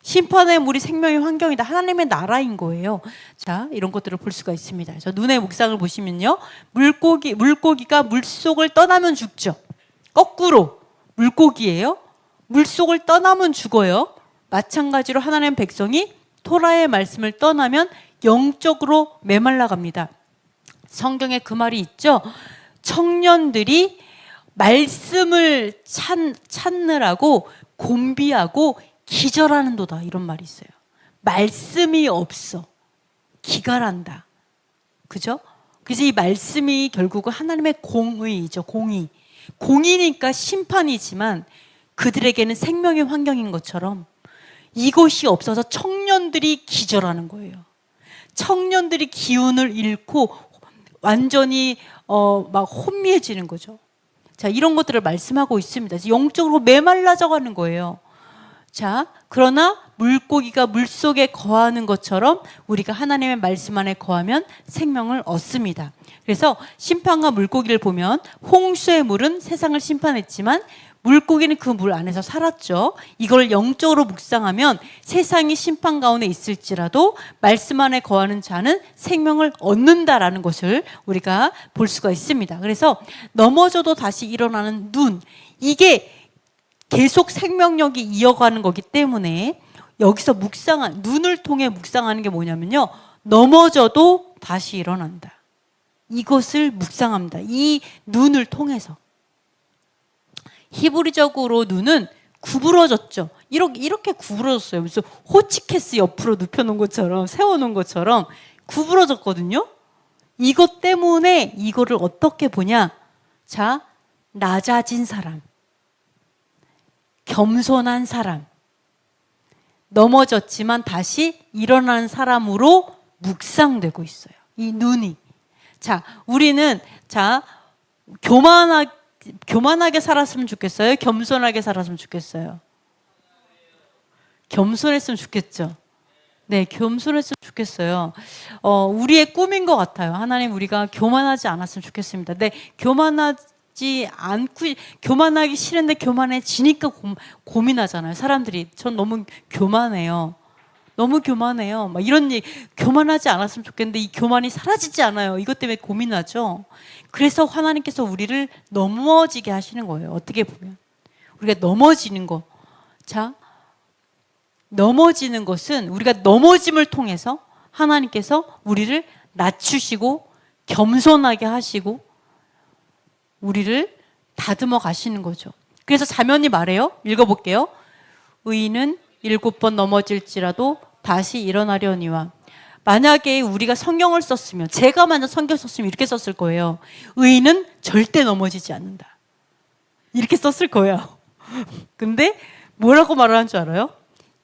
심판의 물이 생명의 환경이다. 하나님의 나라인 거예요. 자, 이런 것들을 볼 수가 있습니다. 저 눈의 묵상을 보시면요. 물고기가 물속을 떠나면 죽죠. 거꾸로 물고기예요. 물속을 떠나면 죽어요. 마찬가지로 하나님의 백성이 토라의 말씀을 떠나면 영적으로 메말라 갑니다. 성경에 그 말이 있죠. 청년들이 말씀을 찾느라고 곤비하고 기절하는도다, 이런 말이 있어요. 말씀이 없어 기갈한다. 그죠? 그래서 이 말씀이 결국은 하나님의 공의이죠. 공의니까 심판이지만 그들에게는 생명의 환경인 것처럼 이것이 없어서 청년들이 기절하는 거예요. 청년들이 기운을 잃고 완전히 막 혼미해지는 거죠. 자, 이런 것들을 말씀하고 있습니다. 영적으로 메말라져 가는 거예요. 자, 그러나 물고기가 물속에 거하는 것처럼 우리가 하나님의 말씀 안에 거하면 생명을 얻습니다. 그래서 심판과 물고기를 보면 홍수의 물은 세상을 심판했지만 물고기는 그 물 안에서 살았죠. 이걸 영적으로 묵상하면 세상이 심판 가운데 있을지라도 말씀 안에 거하는 자는 생명을 얻는다라는 것을 우리가 볼 수가 있습니다. 그래서 넘어져도 다시 일어나는 눈, 이게 계속 생명력이 이어가는 거기 때문에 여기서 눈을 통해 묵상하는 게 뭐냐면요. 넘어져도 다시 일어난다. 이것을 묵상합니다. 이 눈을 통해서. 히브리적으로 눈은 구부러졌죠. 이렇게 구부러졌어요. 무슨 호치케스 옆으로 눕혀놓은 것처럼, 세워놓은 것처럼 구부러졌거든요. 이것 때문에 이거를 어떻게 보냐. 자, 낮아진 사람, 겸손한 사람, 넘어졌지만 다시 일어나는 사람으로 묵상되고 있어요. 이 눈이. 자, 우리는 교만하게 살았으면 좋겠어요? 겸손하게 살았으면 좋겠어요? 겸손했으면 좋겠죠. 네, 겸손했으면 좋겠어요. 우리의 꿈인 것 같아요. 하나님, 우리가 교만하지 않았으면 좋겠습니다. 네, 교만하기 싫은데 교만해지니까 고민하잖아요. 사람들이 전 너무 교만해요. 막 이런 얘기, 교만하지 않았으면 좋겠는데 이 교만이 사라지지 않아요. 이것 때문에 고민하죠. 그래서 하나님께서 우리를 넘어지게 하시는 거예요. 어떻게 보면 우리가 넘어지는 거. 자, 넘어지는 것은 우리가 넘어짐을 통해서 하나님께서 우리를 낮추시고 겸손하게 하시고 우리를 다듬어 가시는 거죠. 그래서 자면이 말해요. 읽어볼게요. 의인은 7번 넘어질지라도 다시 일어나려니와. 만약에 우리가 성경을 썼으면, 제가 만약 성경 썼으면 이렇게 썼을 거예요. 의인은 절대 넘어지지 않는다. 이렇게 썼을 거예요. 근데 뭐라고 말하는 줄 알아요?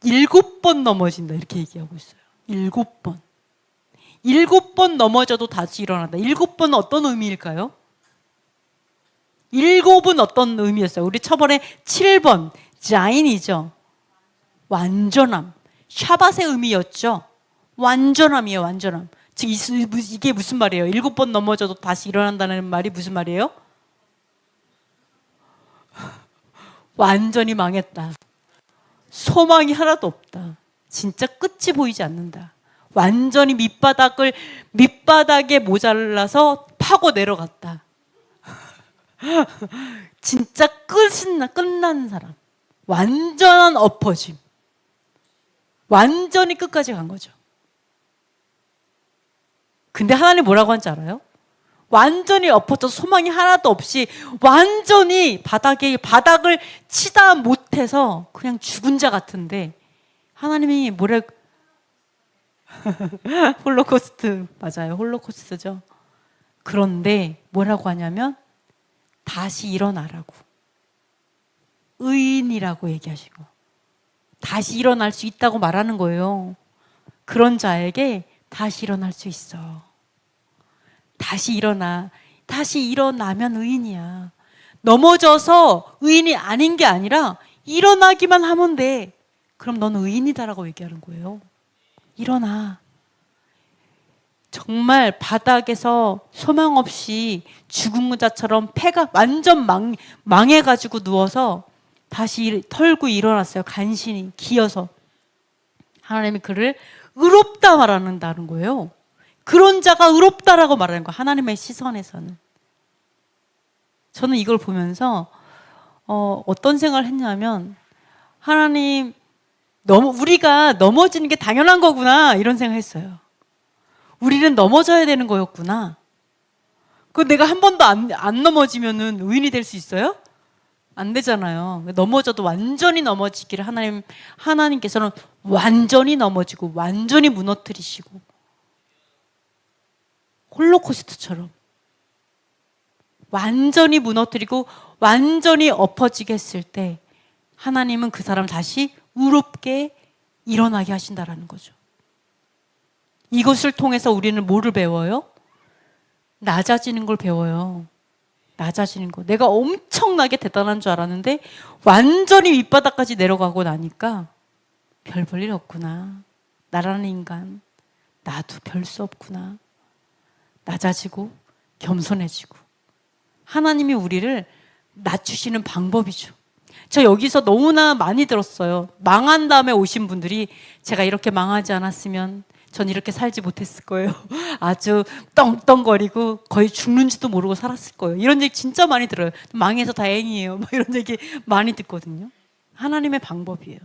7번 넘어진다, 이렇게 얘기하고 있어요. 7번. 7번 넘어져도 다시 일어난다. 7번은 어떤 의미일까요? 7은 어떤 의미였어요? 우리 저번에 7번 자인이죠. 완전함. 샤밧의 의미였죠. 완전함이에요. 완전함. 즉 이게 무슨 말이에요? 7번 넘어져도 다시 일어난다는 말이 무슨 말이에요? 완전히 망했다. 소망이 하나도 없다. 진짜 끝이 보이지 않는다. 완전히 밑바닥에 모자라서 파고 내려갔다. 진짜 끝난 사람. 완전한 엎어짐. 완전히 끝까지 간 거죠. 근데 하나님 뭐라고 하는지 알아요? 완전히 엎어져 소망이 하나도 없이 완전히 바닥을 치다 못해서 그냥 죽은 자 같은데 하나님이 홀로코스트, 맞아요. 홀로코스트죠. 그런데 뭐라고 하냐면 다시 일어나라고. 의인이라고 얘기하시고 다시 일어날 수 있다고 말하는 거예요. 그런 자에게 다시 일어날 수 있어. 다시 일어나. 다시 일어나면 의인이야. 넘어져서 의인이 아닌 게 아니라 일어나기만 하면 돼. 그럼 넌 의인이다라고 얘기하는 거예요. 일어나. 정말 바닥에서 소망 없이 죽은 자처럼 폐가 완전 망해가지고 누워서 다시 털고 일어났어요. 간신히 기어서. 하나님이 그를 의롭다 말한다는 거예요. 그런 자가 의롭다라고 말하는 거예요. 하나님의 시선에서는. 저는 이걸 보면서 어떤 생각을 했냐면 하나님 우리가 넘어지는 게 당연한 거구나 이런 생각을 했어요. 우리는 넘어져야 되는 거였구나. 내가 한 번도 안 넘어지면은 의인이 될 수 있어요? 안 되잖아요. 넘어져도 완전히 넘어지기를 하나님께서는 완전히 넘어지고 완전히 무너뜨리시고 홀로코스트처럼 완전히 무너뜨리고 완전히 엎어지게 했을 때 하나님은 그 사람을 다시 의롭게 일어나게 하신다라는 거죠. 이것을 통해서 우리는 뭐를 배워요? 낮아지는 걸 배워요. 낮아지는 거. 내가 엄청나게 대단한 줄 알았는데 완전히 밑바닥까지 내려가고 나니까 별 볼 일 없구나. 나라는 인간 나도 별 수 없구나. 낮아지고 겸손해지고 하나님이 우리를 낮추시는 방법이죠. 저 여기서 너무나 많이 들었어요. 망한 다음에 오신 분들이 제가 이렇게 망하지 않았으면 전 이렇게 살지 못했을 거예요. 아주 떵떵거리고 거의 죽는지도 모르고 살았을 거예요. 이런 얘기 진짜 많이 들어요. 망해서 다행이에요. 이런 얘기 많이 듣거든요. 하나님의 방법이에요.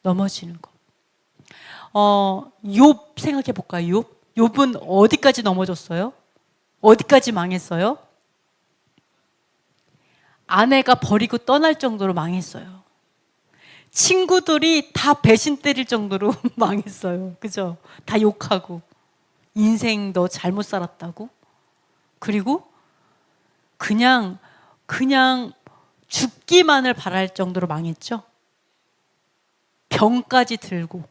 넘어지는 거. 욥 생각해 볼까요? 욥은 어디까지 넘어졌어요? 어디까지 망했어요? 아내가 버리고 떠날 정도로 망했어요. 친구들이 다 배신 때릴 정도로 망했어요. 그죠? 다 욕하고 인생 너 잘못 살았다고. 그리고 그냥 죽기만을 바랄 정도로 망했죠. 병까지 들고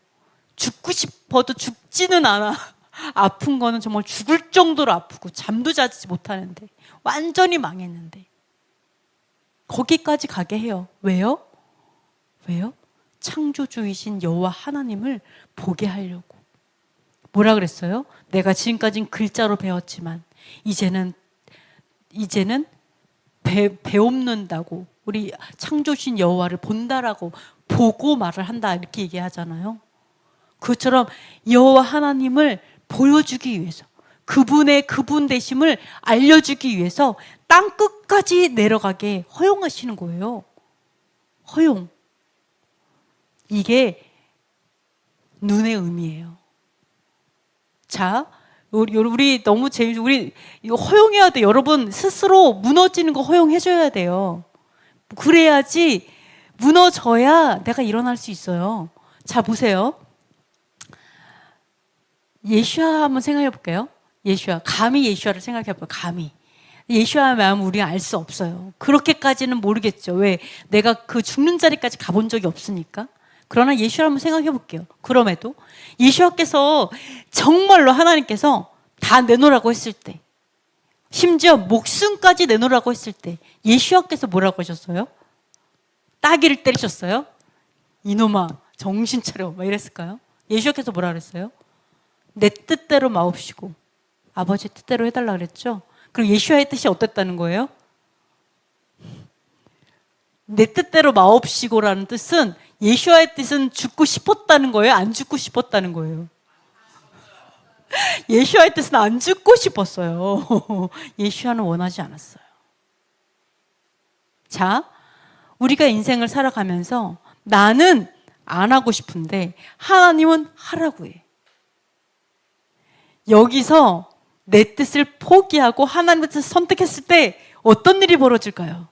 죽고 싶어도 죽지는 않아. 아픈 거는 정말 죽을 정도로 아프고 잠도 자지 못하는데 완전히 망했는데 거기까지 가게 해요. 왜요? 창조주이신 여호와 하나님을 보게 하려고. 뭐라 그랬어요? 내가 지금까지는 글자로 배웠지만 이제는 배움는다고 우리 창조주신 여호와를 본다라고 보고 말을 한다 이렇게 얘기하잖아요. 그것처럼 여호와 하나님을 보여주기 위해서 그분 되심을 알려주기 위해서 땅 끝까지 내려가게 허용하시는 거예요. 허용. 이게 눈의 의미예요. 자, 우리 너무 재밌어. 우리 이거 허용해야 돼. 여러분 스스로 무너지는 거 허용해줘야 돼요. 그래야지 무너져야 내가 일어날 수 있어요. 자, 보세요. 예수야 한번 생각해 볼게요. 감히 예수야를 생각해 볼게요. 감히. 예수야의 마음을 우리가 알 수 없어요. 그렇게까지는 모르겠죠. 왜? 내가 그 죽는 자리까지 가본 적이 없으니까. 그러나 예수야를 한번 생각해 볼게요. 그럼에도 예수야께서 정말로 하나님께서 다 내놓으라고 했을 때, 심지어 목숨까지 내놓으라고 했을 때 예수야께서 뭐라고 하셨어요? 따귀를 때리셨어요? 이놈아 정신 차려 막 이랬을까요? 예수야께서 뭐라 그랬어요? 내 뜻대로 마옵시고 아버지 뜻대로 해달라 그랬죠. 그럼 예수야의 뜻이 어땠다는 거예요? 내 뜻대로 마옵시고라는 뜻은 예수야의 뜻은 죽고 싶었다는 거예요? 안 죽고 싶었다는 거예요? 예수야의 뜻은 안 죽고 싶었어요. 예수야는 원하지 않았어요. 자, 우리가 인생을 살아가면서 나는 안 하고 싶은데 하나님은 하라고 해. 여기서 내 뜻을 포기하고 하나님의 뜻을 선택했을 때 어떤 일이 벌어질까요?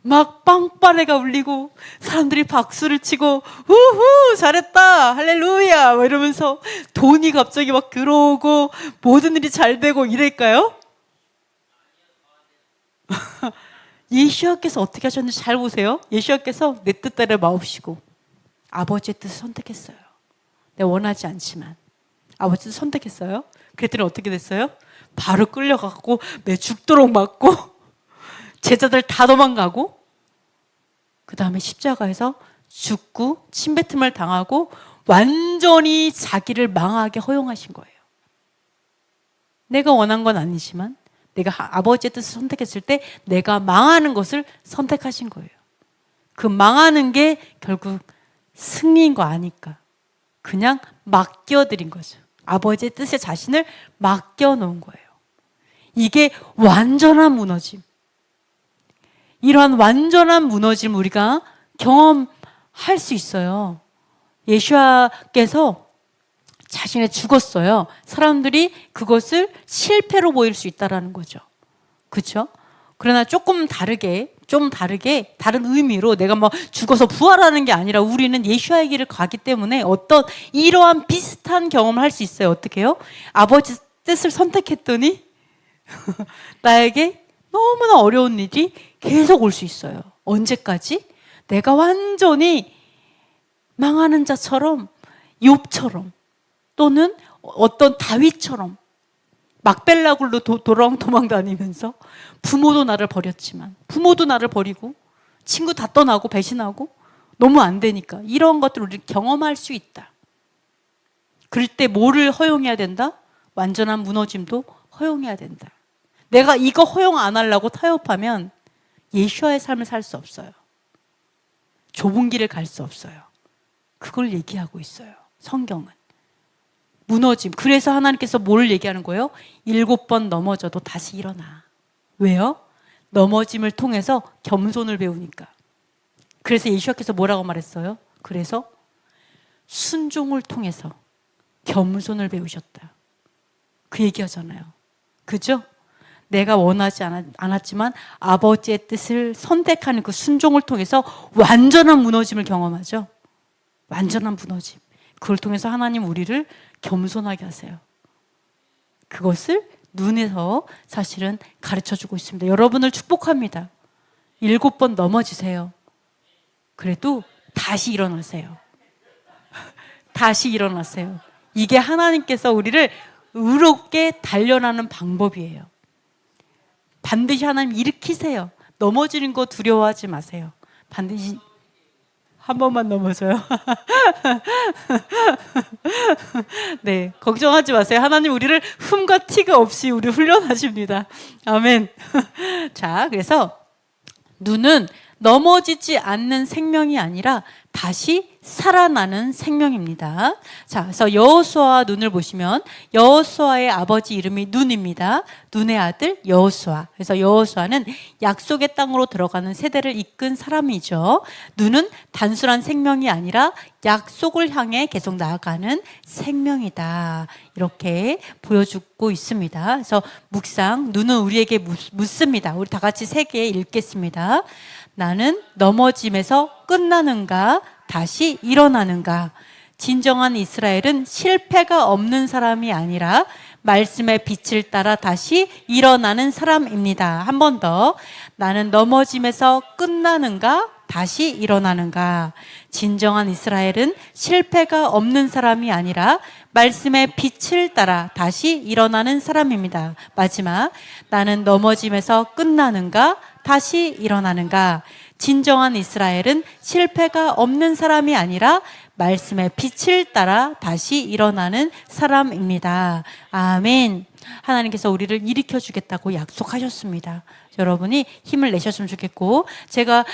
막 빵빠레가 울리고 사람들이 박수를 치고 우후 잘했다 할렐루야 막 이러면서 돈이 갑자기 막 들어오고 모든 일이 잘 되고 이럴까요? 예수야께서 어떻게 하셨는지 잘 보세요. 예수야께서 내 뜻대로 마옵시고 아버지의 뜻을 선택했어요. 내가 원하지 않지만 아버지 뜻을 선택했어요. 그랬더니 어떻게 됐어요? 바로 끌려가고 매 죽도록 맞고 제자들 다 도망가고 그 다음에 십자가에서 죽고 침뱉음을 당하고 완전히 자기를 망하게 허용하신 거예요. 내가 원한 건 아니지만 내가 아버지의 뜻을 선택했을 때 내가 망하는 것을 선택하신 거예요. 그 망하는 게 결국 승리인 거 아니까 그냥 맡겨드린 거죠. 아버지의 뜻에 자신을 맡겨놓은 거예요. 이게 완전한 무너짐. 이러한 완전한 무너짐 우리가 경험할 수 있어요. 예수와께서 자신이 죽었어요. 사람들이 그것을 실패로 보일 수 있다는 거죠. 그렇죠? 그러나 조금 다르게 다른 의미로 내가 뭐 죽어서 부활하는 게 아니라 우리는 예수와의 길을 가기 때문에 어떤 이러한 비슷한 경험을 할 수 있어요. 어떻게 해요? 아버지 뜻을 선택했더니 나에게 너무나 어려운 일이 계속 올 수 있어요. 언제까지? 내가 완전히 망하는 자처럼, 욥처럼, 또는 어떤 다윗처럼 막벨라굴로 도망 다니면서 부모도 나를 버렸지만, 부모도 나를 버리고 친구 다 떠나고 배신하고 너무 안 되니까 이런 것들을 우리 경험할 수 있다. 그럴 때 뭐를 허용해야 된다? 완전한 무너짐도 허용해야 된다. 내가 이거 허용 안 하려고 타협하면 예수와의 삶을 살 수 없어요. 좁은 길을 갈 수 없어요. 그걸 얘기하고 있어요. 성경은. 무너짐. 그래서 하나님께서 뭘 얘기하는 거예요? 7번 넘어져도 다시 일어나. 왜요? 넘어짐을 통해서 겸손을 배우니까. 그래서 예수께서 뭐라고 말했어요? 그래서 순종을 통해서 겸손을 배우셨다. 그 얘기하잖아요. 그죠? 내가 원하지 않았지만 아버지의 뜻을 선택하는 그 순종을 통해서 완전한 무너짐을 경험하죠. 완전한 무너짐. 그걸 통해서 하나님 우리를 겸손하게 하세요. 그것을 눈에서 사실은 가르쳐주고 있습니다. 여러분을 축복합니다. 7번 넘어지세요. 그래도 다시 일어나세요. 다시 일어나세요. 이게 하나님께서 우리를 의롭게 단련하는 방법이에요. 반드시 하나님 일으키세요. 넘어지는 거 두려워하지 마세요. 반드시 한 번만 넘어져요. 네, 걱정하지 마세요. 하나님 우리를 흠과 티가 없이 우리 훈련하십니다. 아멘. 자, 그래서 눈은 넘어지지 않는 생명이 아니라 다시 살아나는 생명입니다. 자, 그래서 여호수아 눈을 보시면 여호수아의 아버지 이름이 눈입니다. 눈의 아들 여호수아. 그래서 여호수아는 약속의 땅으로 들어가는 세대를 이끈 사람이죠. 눈은 단순한 생명이 아니라 약속을 향해 계속 나아가는 생명이다. 이렇게 보여주고 있습니다. 그래서 묵상, 눈은 우리에게 묻습니다. 우리 다 같이 3개 읽겠습니다. 나는 넘어짐에서 끝나는가? 다시 일어나는가? 진정한 이스라엘은 실패가 없는 사람이 아니라 말씀의 빛을 따라 다시 일어나는 사람입니다. 한 번 더. 나는 넘어짐에서 끝나는가? 다시 일어나는가? 진정한 이스라엘은 실패가 없는 사람이 아니라 말씀의 빛을 따라 다시 일어나는 사람입니다. 마지막. 나는 넘어짐에서 끝나는가? 다시 일어나는가? 진정한 이스라엘은 실패가 없는 사람이 아니라 말씀의 빛을 따라 다시 일어나는 사람입니다. 아멘. 하나님께서 우리를 일으켜 주겠다고 약속하셨습니다. 여러분이 힘을 내셨으면 좋겠고, 제가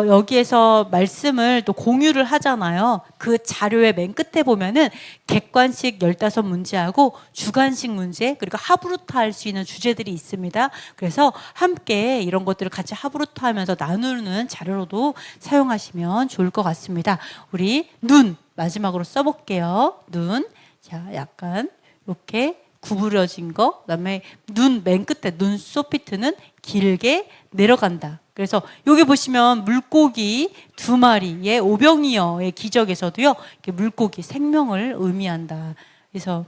여기에서 말씀을 또 공유를 하잖아요. 그 자료의 맨 끝에 보면은 객관식 15문제하고 주관식 문제, 그리고 하브루타 할 수 있는 주제들이 있습니다. 그래서 함께 이런 것들을 같이 하브루타 하면서 나누는 자료로도 사용하시면 좋을 것 같습니다. 우리 눈 마지막으로 써볼게요. 눈. 자, 약간 이렇게 구부러진 거, 그다음에 눈 맨 끝에 눈소피트는 길게 내려간다. 그래서 여기 보시면 물고기 2마리의 오병이어의 기적에서도요, 이렇게 물고기 생명을 의미한다. 그래서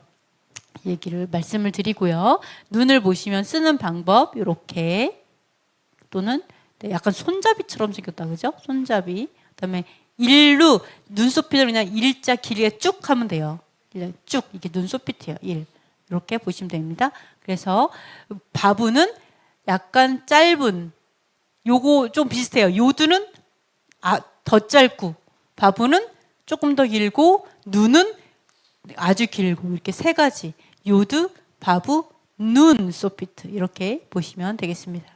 말씀을 드리고요. 눈을 보시면 쓰는 방법 이렇게, 또는 약간 손잡이처럼 생겼다, 그죠? 손잡이. 그다음에 일루 눈소피트를 그냥 일자 길게 쭉 하면 돼요. 쭉 이게 눈소피트예요. 이렇게 보시면 됩니다. 그래서 바브는 약간 짧은, 요거 좀 비슷해요. 요두는 더 짧고, 바브는 조금 더 길고, 눈은 아주 길고, 이렇게 3가지. 요드, 바브, 눈, 소피트. 이렇게 보시면 되겠습니다.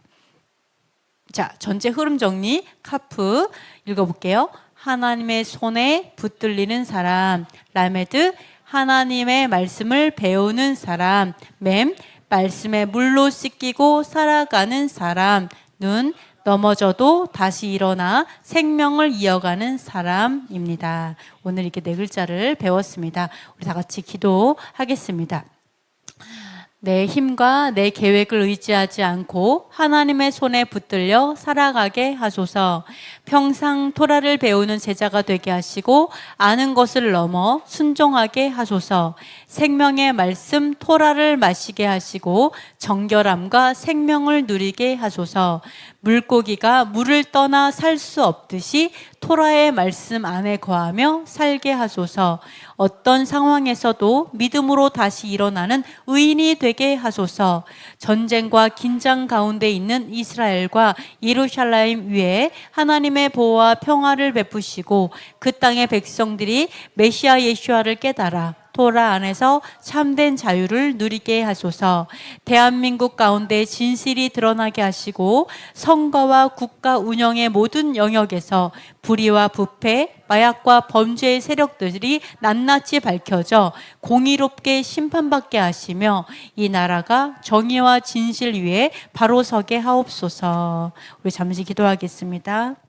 자, 전체 흐름 정리, 카프 읽어볼게요. 하나님의 손에 붙들리는 사람. 라메드, 하나님의 말씀을 배우는 사람. 맴, 말씀에 물로 씻기고 살아가는 사람. 눈, 넘어져도 다시 일어나 생명을 이어가는 사람입니다. 오늘 이렇게 네 글자를 배웠습니다. 우리 다 같이 기도하겠습니다. 내 힘과 내 계획을 의지하지 않고 하나님의 손에 붙들려 살아가게 하소서. 평상 토라를 배우는 제자가 되게 하시고 아는 것을 넘어 순종하게 하소서. 생명의 말씀 토라를 마시게 하시고 정결함과 생명을 누리게 하소서. 물고기가 물을 떠나 살 수 없듯이 토라의 말씀 안에 거하며 살게 하소서. 어떤 상황에서도 믿음으로 다시 일어나는 의인이 되게 하소서. 전쟁과 긴장 가운데 있는 이스라엘과 예루살렘 위에 하나님의 보호와 평화를 베푸시고 그 땅의 백성들이 메시아 예수아를 깨달아 토라 안에서 참된 자유를 누리게 하소서. 대한민국 가운데 진실이 드러나게 하시고 선거와 국가 운영의 모든 영역에서 불의와 부패, 마약과 범죄의 세력들이 낱낱이 밝혀져 공의롭게 심판받게 하시며 이 나라가 정의와 진실 위에 바로 서게 하옵소서. 우리 잠시 기도하겠습니다.